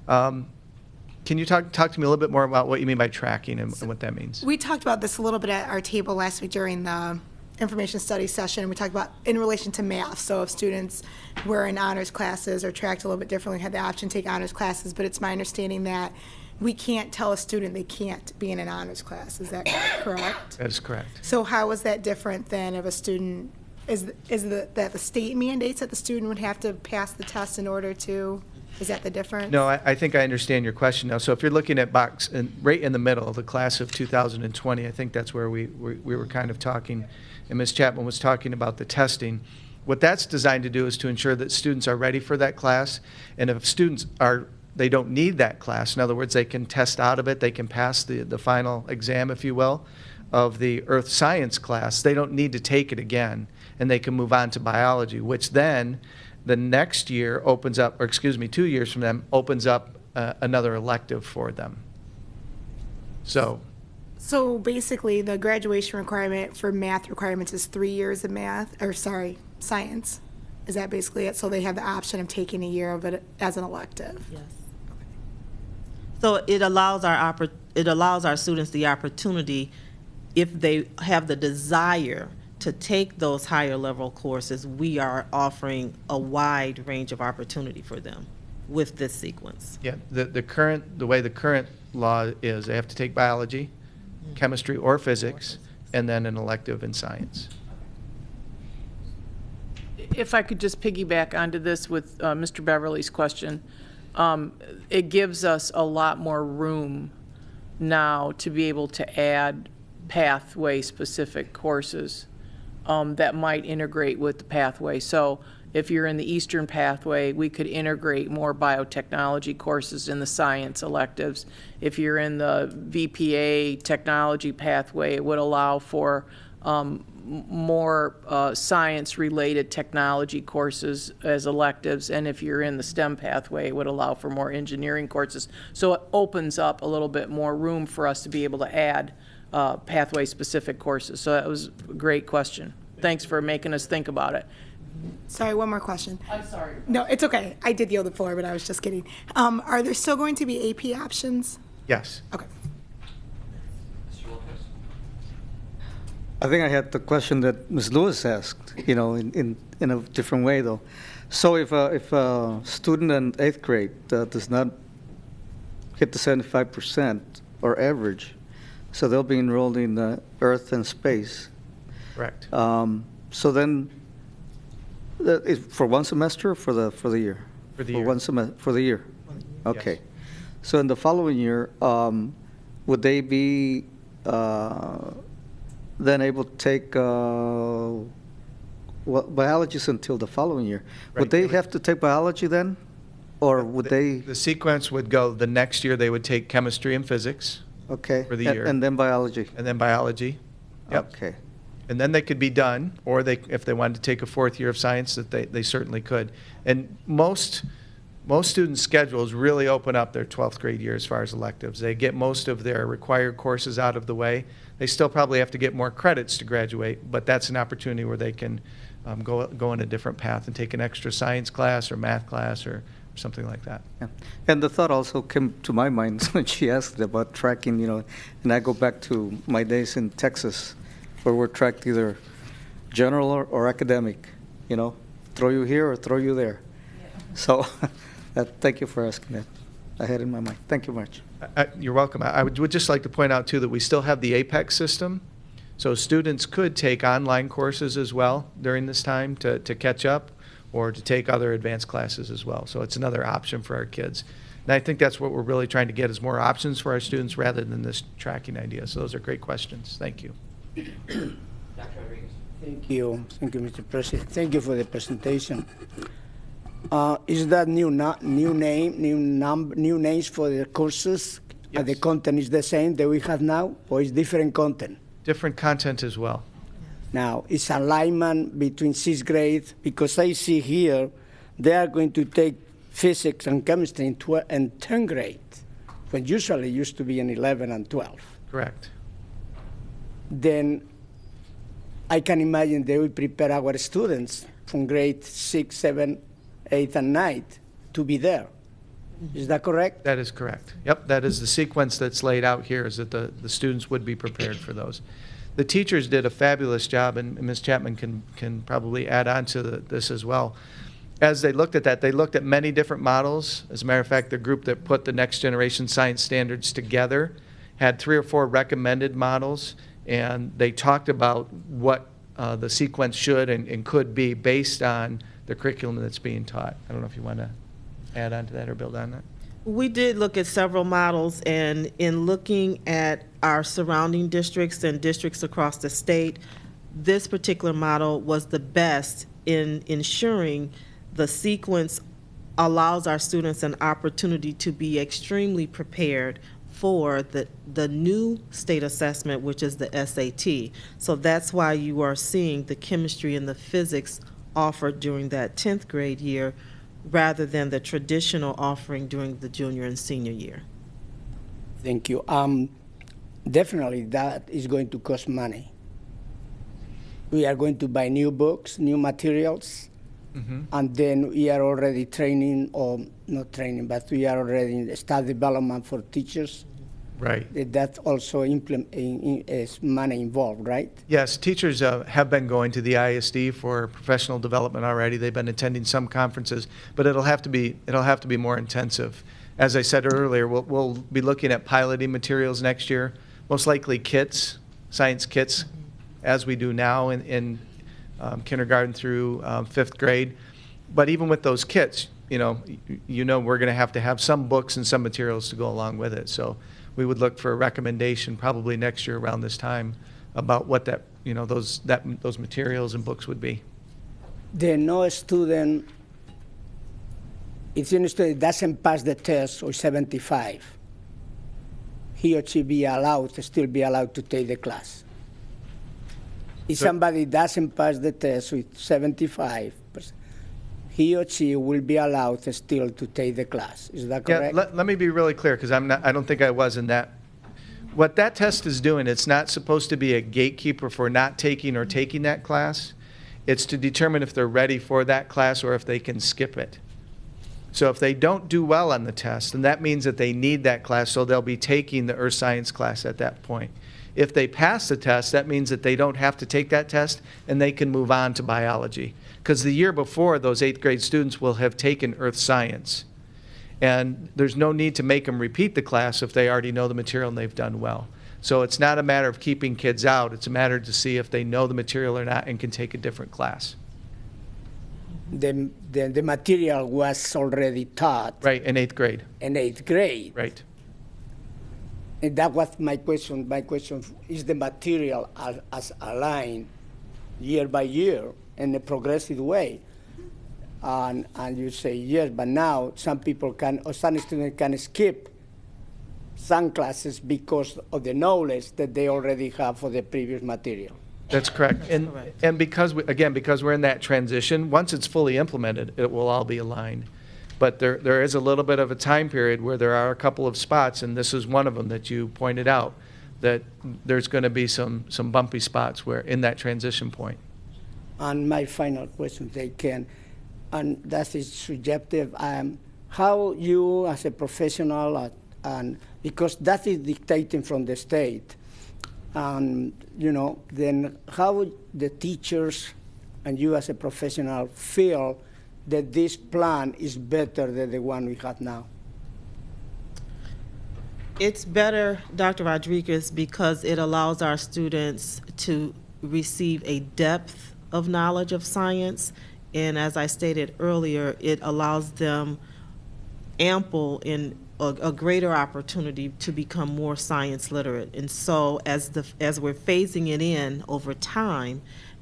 Can you talk to me a little bit more about what you mean by tracking and what that means? We talked about this a little bit at our table last week during the information study session. We talked about in relation to math. So if students were in honors classes or tracked a little bit differently, had the option to take honors classes, but it's my understanding that we can't tell a student they can't be in an honors class. Is that correct? That is correct. So how is that different than if a student, that the state mandates that the student would have to pass the test in order to, is that the difference? No, I think I understand your question now. So if you're looking at box, right in the middle, the class of 2020, I think that's where we were kind of talking, and Ms. Chapman was talking about the testing. What that's designed to do is to ensure that students are ready for that class, and if students they don't need that class, in other words, they can test out of it, they can pass the final exam, if you will, of the earth science class, they don't need to take it again, and they can move on to biology, which then the next year opens up, or excuse me, 2 years from them, opens up another elective for them. So basically the graduation requirement for math requirements is 3 years of science. Is that basically it? So they have the option of taking a year of it as an elective? Yes. So it allows our students the opportunity, if they have the desire to take those higher level courses, we are offering a wide range of opportunity for them. with this sequence. Yeah, the way the current law is, they have to take biology, chemistry or physics, and then an elective in science. If I could just piggyback onto this with Mr. Beverly's question, it gives us a lot more room now to be able to add pathway-specific courses that might integrate with the pathway. So if you're in the Eastern pathway, we could integrate more biotechnology courses in the science electives. If you're in the VPA technology pathway, it would allow for more science-related technology courses as electives, and if you're in the STEM pathway, it would allow for more engineering courses. So it opens up a little bit more room for us to be able to add pathway-specific courses. So that was a great question. Thanks for making us think about it. Sorry, one more question. I'm sorry. No, it's okay. I did yield the floor, but I was just kidding. Are there still going to be AP options? Yes. Okay. I think I had the question that Ms. Lewis asked, in a different way, though. So if a student in 8th grade does not hit the 75% or average, so they'll be enrolled in Earth and Space. Correct. So then, for one semester or for the year? For the year. One semester, for the year? Okay. So in the following year, would they be then able to take biology until the following year? Right. Would they have to take biology then? Or would they? The sequence would go, the next year they would take chemistry and physics. Okay. For the year. And then biology? And then biology. Yep. Okay. And then they could be done, or if they wanted to take a 4th year of science, that they certainly could. And most students' schedules really open up their 12th grade year as far as electives. They get most of their required courses out of the way. They still probably have to get more credits to graduate, but that's an opportunity where they can go in a different path and take an extra science class or math class or something like that. Yeah. And the thought also came to my mind when she asked about tracking, and I go back to my days in Texas, where we're tracked either general or academic, throw you here or throw you there. Yeah. So thank you for asking that. I had it in my mind. Thank you much. You're welcome. I would just like to point out, too, that we still have the APEX system. So students could take online courses as well during this time to catch up or to take other advanced classes as well. So it's another option for our kids. And I think that's what we're really trying to get is more options for our students rather than this tracking idea. So those are great questions. Thank you. Dr. Rodriguez. Thank you. Thank you, Mr. President. Thank you for the presentation. Is that new names for the courses? Yes. The content is the same that we have now, or is different content? Different content as well. Now, is alignment between 6th grade, because I see here they are going to take physics and chemistry in 10th grade, when usually it used to be in 11 and 12. Correct. Then I can imagine they will prepare our students from grade 6, 7, 8, and 9 to be there. Is that correct? That is correct. Yep, that is the sequence that's laid out here, is that the students would be prepared for those. The teachers did a fabulous job, and Ms. Chapman can probably add on to this as well. As they looked at that, they looked at many different models. As a matter of fact, the group that put the Next Generation Science Standards together had 3 or 4 recommended models, and they talked about what the sequence should and could be based on the curriculum that's being taught. I don't know if you want to add on to that or build on that. We did look at several models, and in looking at our surrounding districts and districts across the state, this particular model was the best in ensuring the sequence allows our students an opportunity to be extremely prepared for the new state assessment, which is the SAT. So that's why you are seeing the chemistry and the physics offered during that 10th grade year rather than the traditional offering during the junior and senior year. Thank you. Definitely that is going to cost money. We are going to buy new books, new materials, and then we are already training, or not training, but we are already in the staff development for teachers. Right. That's also is money involved, right? Yes, teachers have been going to the ISD for professional development already. They've been attending some conferences, but it'll have to be more intensive. As I said earlier, we'll be looking at piloting materials next year, most likely kits, science kits, as we do now in kindergarten through 5th grade. But even with those kits, we're going to have some books and some materials to go along with it. So we would look for a recommendation probably next year around this time about what those materials and books would be. No student, if a student doesn't pass the test or 75, he or she still be allowed to take the class. If somebody doesn't pass the test with 75%, he or she will be allowed still to take the class. Is that correct? Yeah, let me be really clear, because I don't think I was in that. What that test is doing, it's not supposed to be a gatekeeper for not taking or taking that class. It's to determine if they're ready for that class or if they can skip it. So if they don't do well on the test, then that means that they need that class, so they'll be taking the earth science class at that point. If they pass the test, that means that they don't have to take that test and they can move on to biology. Because the year before, those 8th grade students will have taken earth science. And there's no need to make them repeat the class if they already know the material and they've done well. So it's not a matter of keeping kids out. It's a matter to see if they know the material or not and can take a different class. The material was already taught. Right, in 8th grade. In 8th grade. Right. And that was my question. My question is the material as aligned year by year in a progressive way. And you say yes, but now some people some students can skip some classes because of the knowledge that they already have for the previous material. That's correct. And because we're in that transition, once it's fully implemented, it will all be aligned. But there is a little bit of a time period where there are a couple of spots, and this is one of them that you pointed out, that there's going to be some bumpy spots where in that transition point. And my final question, and that is subjective, how you as a professional, and because that is dictating from the state, then how the teachers and you as a professional feel that this plan is better than the one we have now? It's better, Dr. Rodriguez, because it allows our students to receive a depth of knowledge of science. And as I stated earlier, it allows them ample in a greater opportunity to become more science literate. And so as we're phasing it in over time,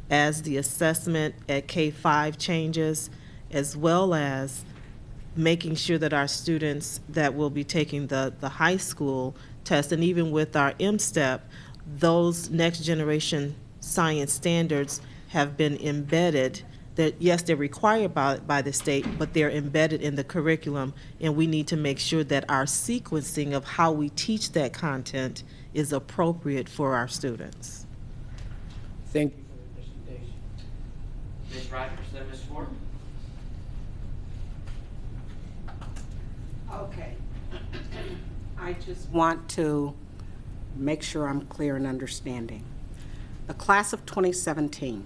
as the assessment at K-5 changes, as well as making sure that our students that will be taking the high school test, and even with our M-STEP, those next generation science standards have been embedded. That yes, they're required by the state, but they're embedded in the curriculum, and we need to make sure that our sequencing of how we teach that content is appropriate for our students. Thank you for the presentation. Ms. Rogers, then Ms. Ford. Okay. I just want to make sure I'm clear in understanding. The class of 2017,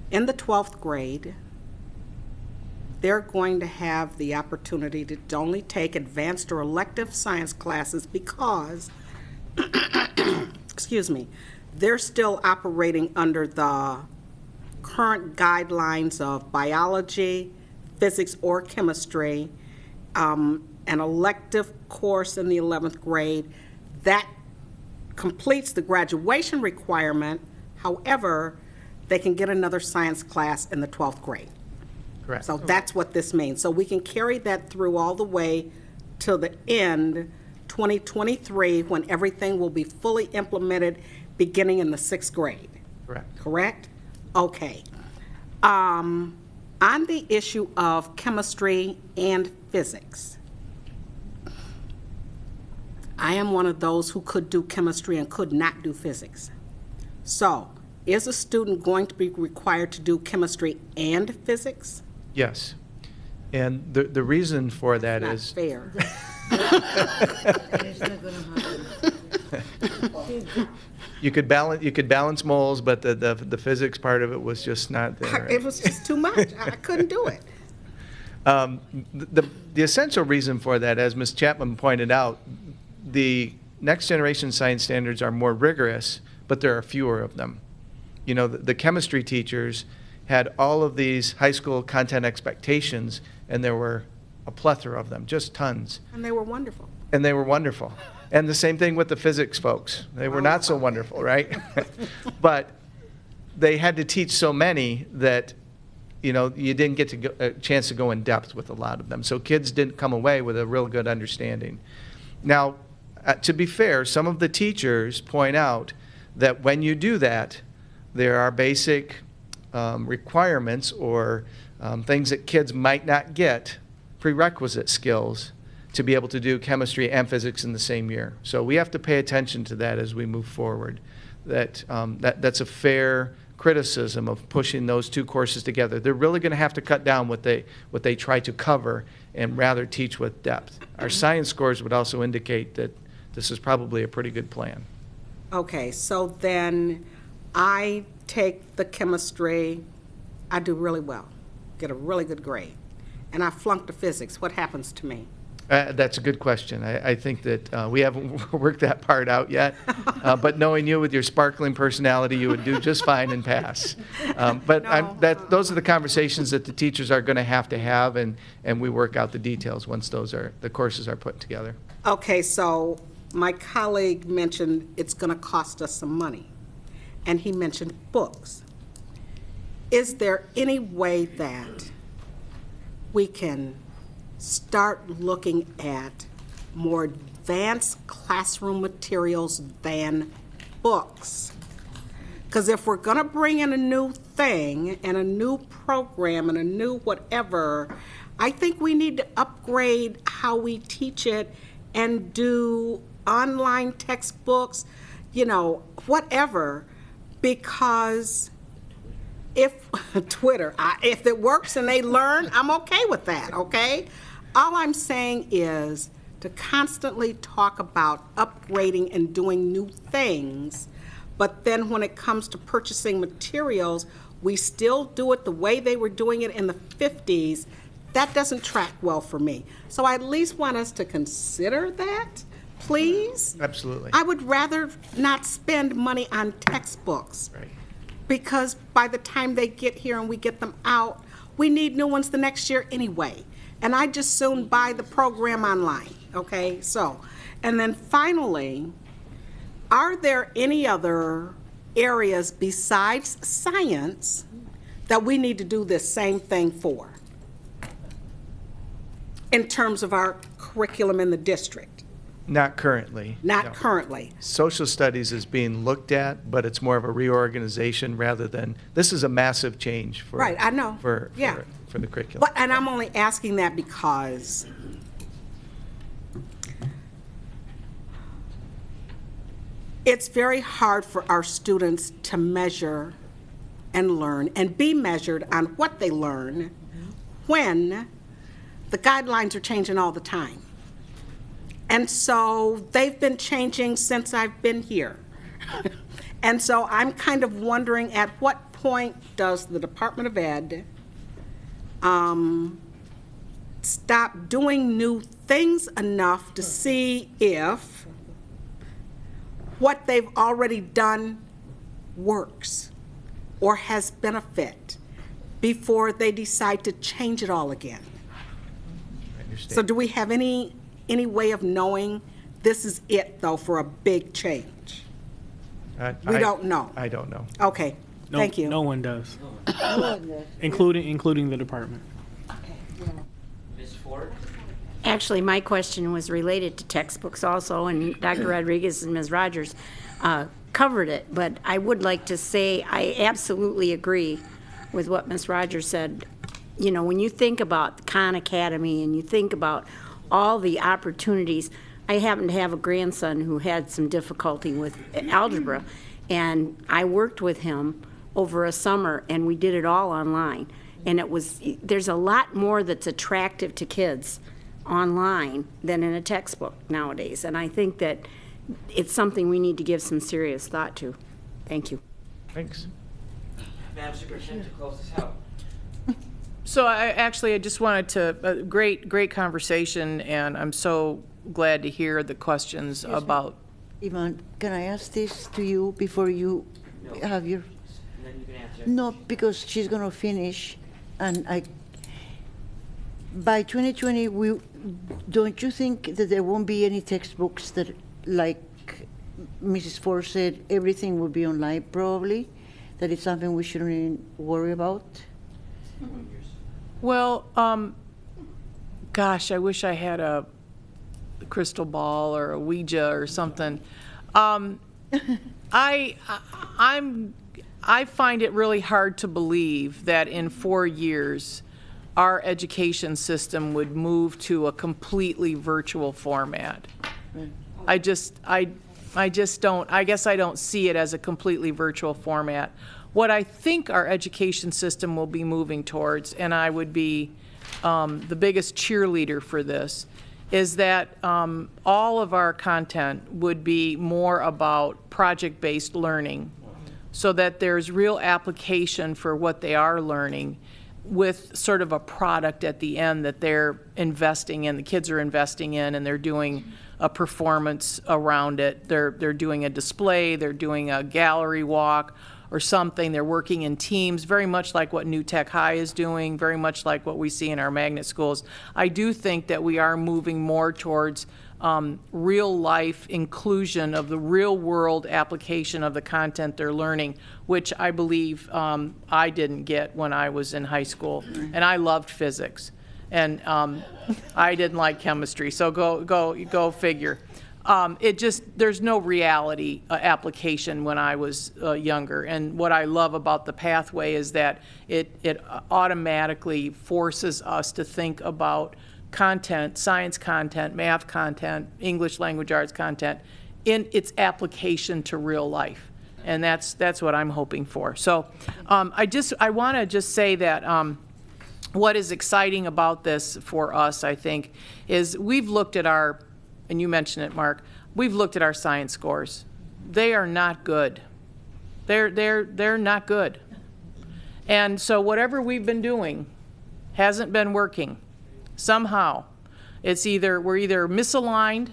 in the 12th grade, they're going to have the opportunity to only take advanced or elective science classes because, excuse me, they're still operating under the current guidelines of biology, physics, or chemistry, an elective course in the 11th grade. That completes the graduation requirement. However, they can get another science class in the 12th grade. Correct. So that's what this means. So we can carry that through all the way to the end, 2023, when everything will be fully implemented beginning in the 6th grade. Correct. Correct? Okay. On the issue of chemistry and physics, I am one of those who could do chemistry and could not do physics. So, is a student going to be required to do chemistry and physics? Yes. And the reason for that Not is fair. It's not gonna happen. You could balance moles, but the physics part of it was just not there. It was just too much. I couldn't do it. The essential reason for that, as Ms. Chapman pointed out, the next generation science standards are more rigorous, but there are fewer of them. You know, the chemistry teachers had all of these high school content expectations, and there were a plethora of them, just tons. And they were wonderful. And they were wonderful. And the same thing with the physics folks. They were not so wonderful, right? But they had to teach so many that, you know, you didn't get a chance to go in depth with a lot of them. So kids didn't come away with a real good understanding. Now, to be fair, some of the teachers point out that when you do that, there are basic requirements or things that kids might not get, prerequisite skills, to be able to do chemistry and physics in the same year. So we have to pay attention to that as we move forward. That's a fair criticism of pushing those two courses together. They're really going to have to cut down what they try to cover and rather teach with depth. Our science scores would also indicate that this is probably a pretty good plan. Okay, so then I take the chemistry, I do really well, get a really good grade, and I flunk the physics. What happens to me? That's a good question. I think that we haven't worked that part out yet, but knowing you with your sparkling personality, you would do just fine and pass. Those are the conversations that the teachers are going to have, and we work out the details once the courses are put together. Okay, so my colleague mentioned it's going to cost us some money, and he mentioned books. Is there any way that we can start looking at more advanced classroom materials than books? Because if we're going to bring in a new thing and a new program and a new whatever, I think we need to upgrade how we teach it and do online textbooks, you know, whatever, because if Twitter, if it works and they learn, I'm okay with that, okay? All I'm saying is to constantly talk about upgrading and doing new things, but then when it comes to purchasing materials, we still do it the way they were doing it in the 50s. That doesn't track well for me. So I at least want us to consider that, please. Absolutely. I would rather not spend money on textbooks. Right. Because by the time they get here and we get them out, we need new ones the next year anyway. And I just soon buy the program online, okay? So, and then finally, are there any other areas besides science that we need to do this same thing for in terms of our curriculum in the district? Not currently. Not currently. Social studies is being looked at, but it's more of a reorganization rather than, this is a massive change for. Right, I know. For the curriculum. But, and I'm only asking that because it's very hard for our students to measure and learn and be measured on what they learn when the guidelines are changing all the time. And so they've been changing since I've been here. And so I'm kind of wondering, at what point does the Department of Ed stop doing new things enough to see if what they've already done works or has benefit before they decide to change it all again? I understand. So do we have any way of knowing this is it, though, for a big change? We don't know. I don't know. Okay, thank you. No one does, including the department. Ms. Ford? Actually, my question was related to textbooks also, and Dr. Rodriguez and Ms. Rogers covered it, but I would like to say I absolutely agree with what Ms. Rogers said. You know, when you think about Khan Academy and you think about all the opportunities, I happen to have a grandson who had some difficulty with algebra, and I worked with him over a summer, and we did it all online. And there's a lot more that's attractive to kids online than in a textbook nowadays. And I think that it's something we need to give some serious thought to. Thank you. Thanks. Madam Superintendent, to close this out. So I just wanted to, great conversation, and I'm so glad to hear the questions about. Ivan, can I ask this to you before you have your? And then you can answer. No, because she's going to finish, and by 2020, don't you think that there won't be any textbooks that, like Mrs. Ford said, everything will be online probably? That it's something we shouldn't even worry about? Well, gosh, I wish I had a crystal ball or a Ouija or something. I find it really hard to believe that in 4 years our education system would move to a completely virtual format. I just don't, I guess I don't see it as a completely virtual format. What I think our education system will be moving towards, and I would be the biggest cheerleader for this, is that all of our content would be more about project-based learning, so that there's real application for what they are learning with sort of a product at the end that they're investing in, the kids are investing in, and they're doing a performance around it. They're doing a display, they're doing a gallery walk or something. They're working in teams, very much like what New Tech High is doing, very much like what we see in our magnet schools. I do think that we are moving more towards real life inclusion of the real world application of the content they're learning, which I believe I didn't get when I was in high school. And I loved physics. And I didn't like chemistry, so go figure. There's no reality application when I was younger. And what I love about the pathway is that it automatically forces us to think about content, science content, math content, English language arts content, in its application to real life. And that's what I'm hoping for. So I want to just say that what is exciting about this for us, I think, is we've looked at our, and you mentioned it, Mark, we've looked at our science scores. They are not good. They're not good. And so whatever we've been doing hasn't been working. Somehow, we're either misaligned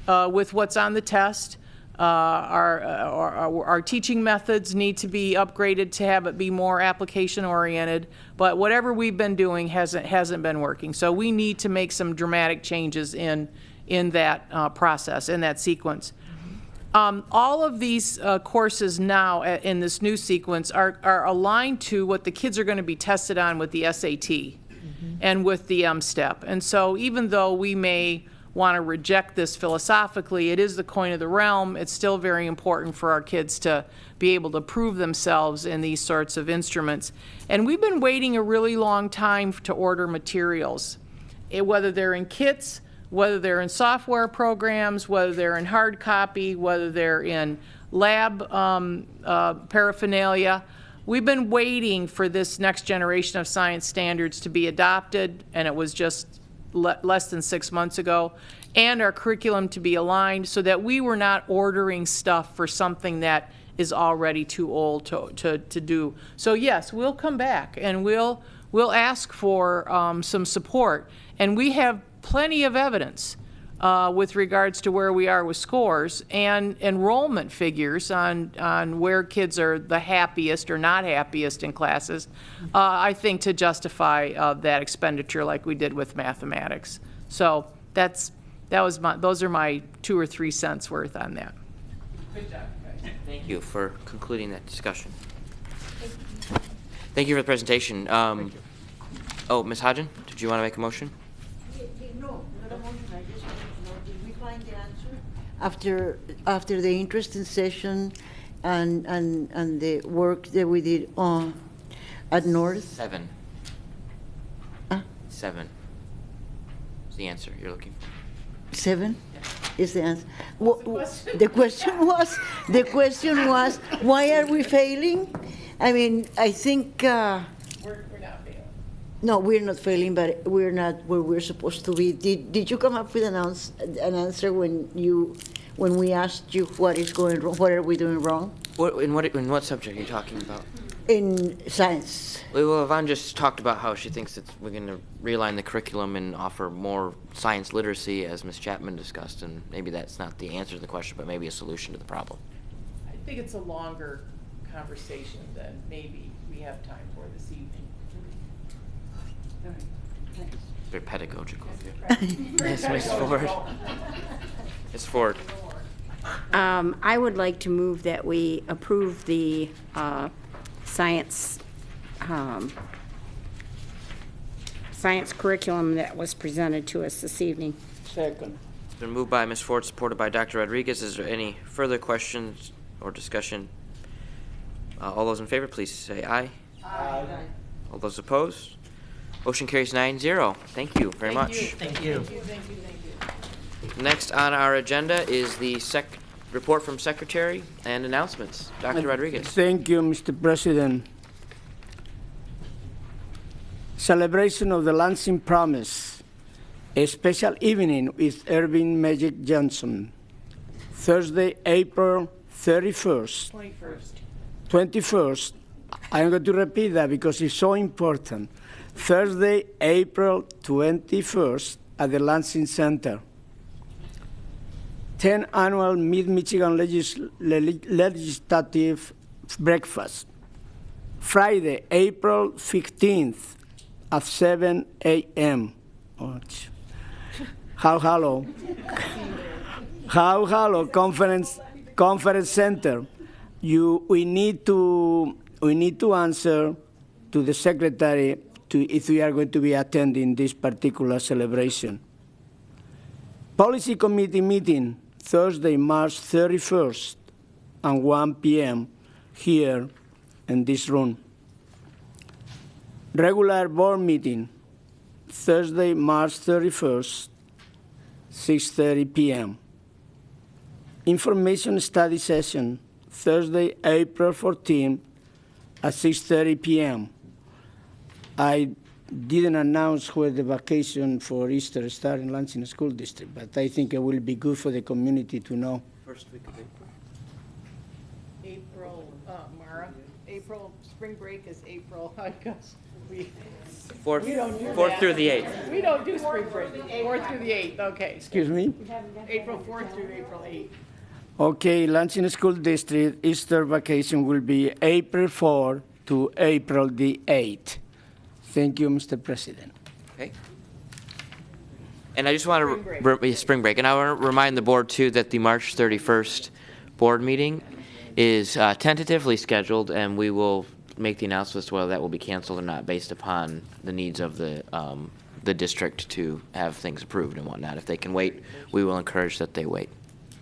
with what's on the test. Our teaching methods need to be upgraded to have it be more application oriented. But whatever we've been doing hasn't been working. So we need to make some dramatic changes in that process, in that sequence. All of these courses now in this new sequence are aligned to what the kids are going to be tested on with the SAT. And with the step. And so even though we may want to reject this philosophically, it is the coin of the realm. It's still very important for our kids to be able to prove themselves in these sorts of instruments. And we've been waiting a really long time to order materials, whether they're in kits, whether they're in software programs, whether they're in hard copy, whether they're in lab paraphernalia. We've been waiting for this next generation of science standards to be adopted, and it was just less than 6 months ago, and our curriculum to be aligned so that we were not ordering stuff for something that is already too old to do. So yes, we'll come back and we'll ask for some support, and we have plenty of evidence with regards to where we are with scores and enrollment figures on where kids are the happiest or not happiest in classes, I think to justify that expenditure like we did with mathematics. So those are my 2 or 3 cents worth on that. Good job, guys. Thank you for concluding that discussion. Thank you for the presentation. Oh, Ms. Hodgen, did you want to make a motion? No, not a motion. I just want to know, did we find the answer? After the interesting session and the work that we did at North? 7. 7 is the answer you're looking for. 7 is the answer. The question was, why are we failing? I mean, I think. We're not failing. No, we're not failing, but we're not where we're supposed to be. Did you come up with an answer when we asked you what is going wrong, what are we doing wrong? In what subject are you talking about? In science. Well, Yvonne just talked about how she thinks that we're going to realign the curriculum and offer more science literacy, as Ms. Chapman discussed, and maybe that's not the answer to the question, but maybe a solution to the problem. I think it's a longer conversation than maybe we have time for this evening. Very pedagogical of you. Yes, Ms. Ford. Ms. Ford. I would like to move that we approve the science science curriculum that was presented to us this evening. Second. It's been moved by Ms. Ford, supported by Dr. Rodriguez. Is there any further questions or discussion? All those in favor, please say aye. Aye. All those opposed? Motion carries 9-0. Thank you very much. Thank you. Next on our agenda is the report from Secretary and announcements. Dr. Rodriguez. Thank you, Mr. President. Celebration of the Lansing Promise, a special evening with Irving Magic Johnson. Thursday, April 31st. 21st. I'm going to repeat that because it's so important. Thursday, April 21st at the Lansing Center. 10th Annual Mid-Michigan Legislative Breakfast. Friday, April 15th at 7 a.m. How Conference Center. We need to answer to the secretary if we are going to be attending this particular celebration. Policy Committee meeting Thursday, March 31st at 1 p.m. here in this room. Regular board meeting Thursday, March 31st, 6:30 p.m. Information study session Thursday, April 14th at 6:30 p.m. I didn't announce where the vacation for Easter starts in Lansing School District, but I think it will be good for the community to know. First week of April. Mara, April, spring break is April, I guess. We 4th through the 8th. We don't do spring break, 4th through the 8th, okay. Excuse me? April 4th through April 8th. Okay, Lansing School District Easter vacation will be April 4 to April the 8th. Thank you, Mr. President. Okay. And I just want to spring break, and I want to remind the board too that the March 31st board meeting is tentatively scheduled, and we will make the announcement as to whether that will be canceled or not based upon the needs of the district to have things approved and whatnot. If they can wait, we will encourage that they wait.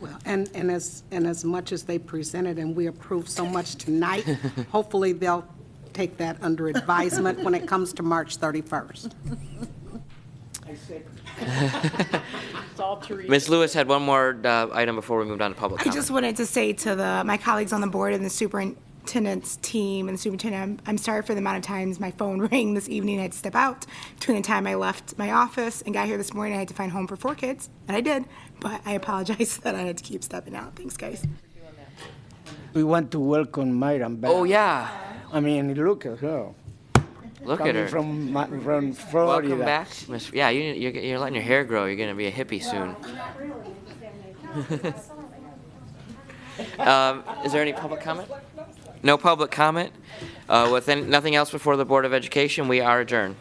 Well, and as much as they presented and we approved so much tonight, hopefully they'll take that under advisement when it comes to March 31st. It's all Teresa. Ms. Lewis had one more item before we moved on to public I comment. just wanted to say to my colleagues on the board and the superintendent's team and the superintendent, I'm sorry for the amount of times my phone rang this evening. I had to step out. Between the time I left my office and got here this morning, I had to find home for 4 kids, and I did. But I apologize that I had to keep stepping out. Thanks, guys. We want to welcome Myron back. Oh, yeah. I mean, look at her. Look Coming at her. From Florida. Welcome back, Miss. Yeah, you're letting your hair grow. You're going to be a hippie soon. Is there any public comment? No public comment. With nothing else before the Board of Education, we are adjourned.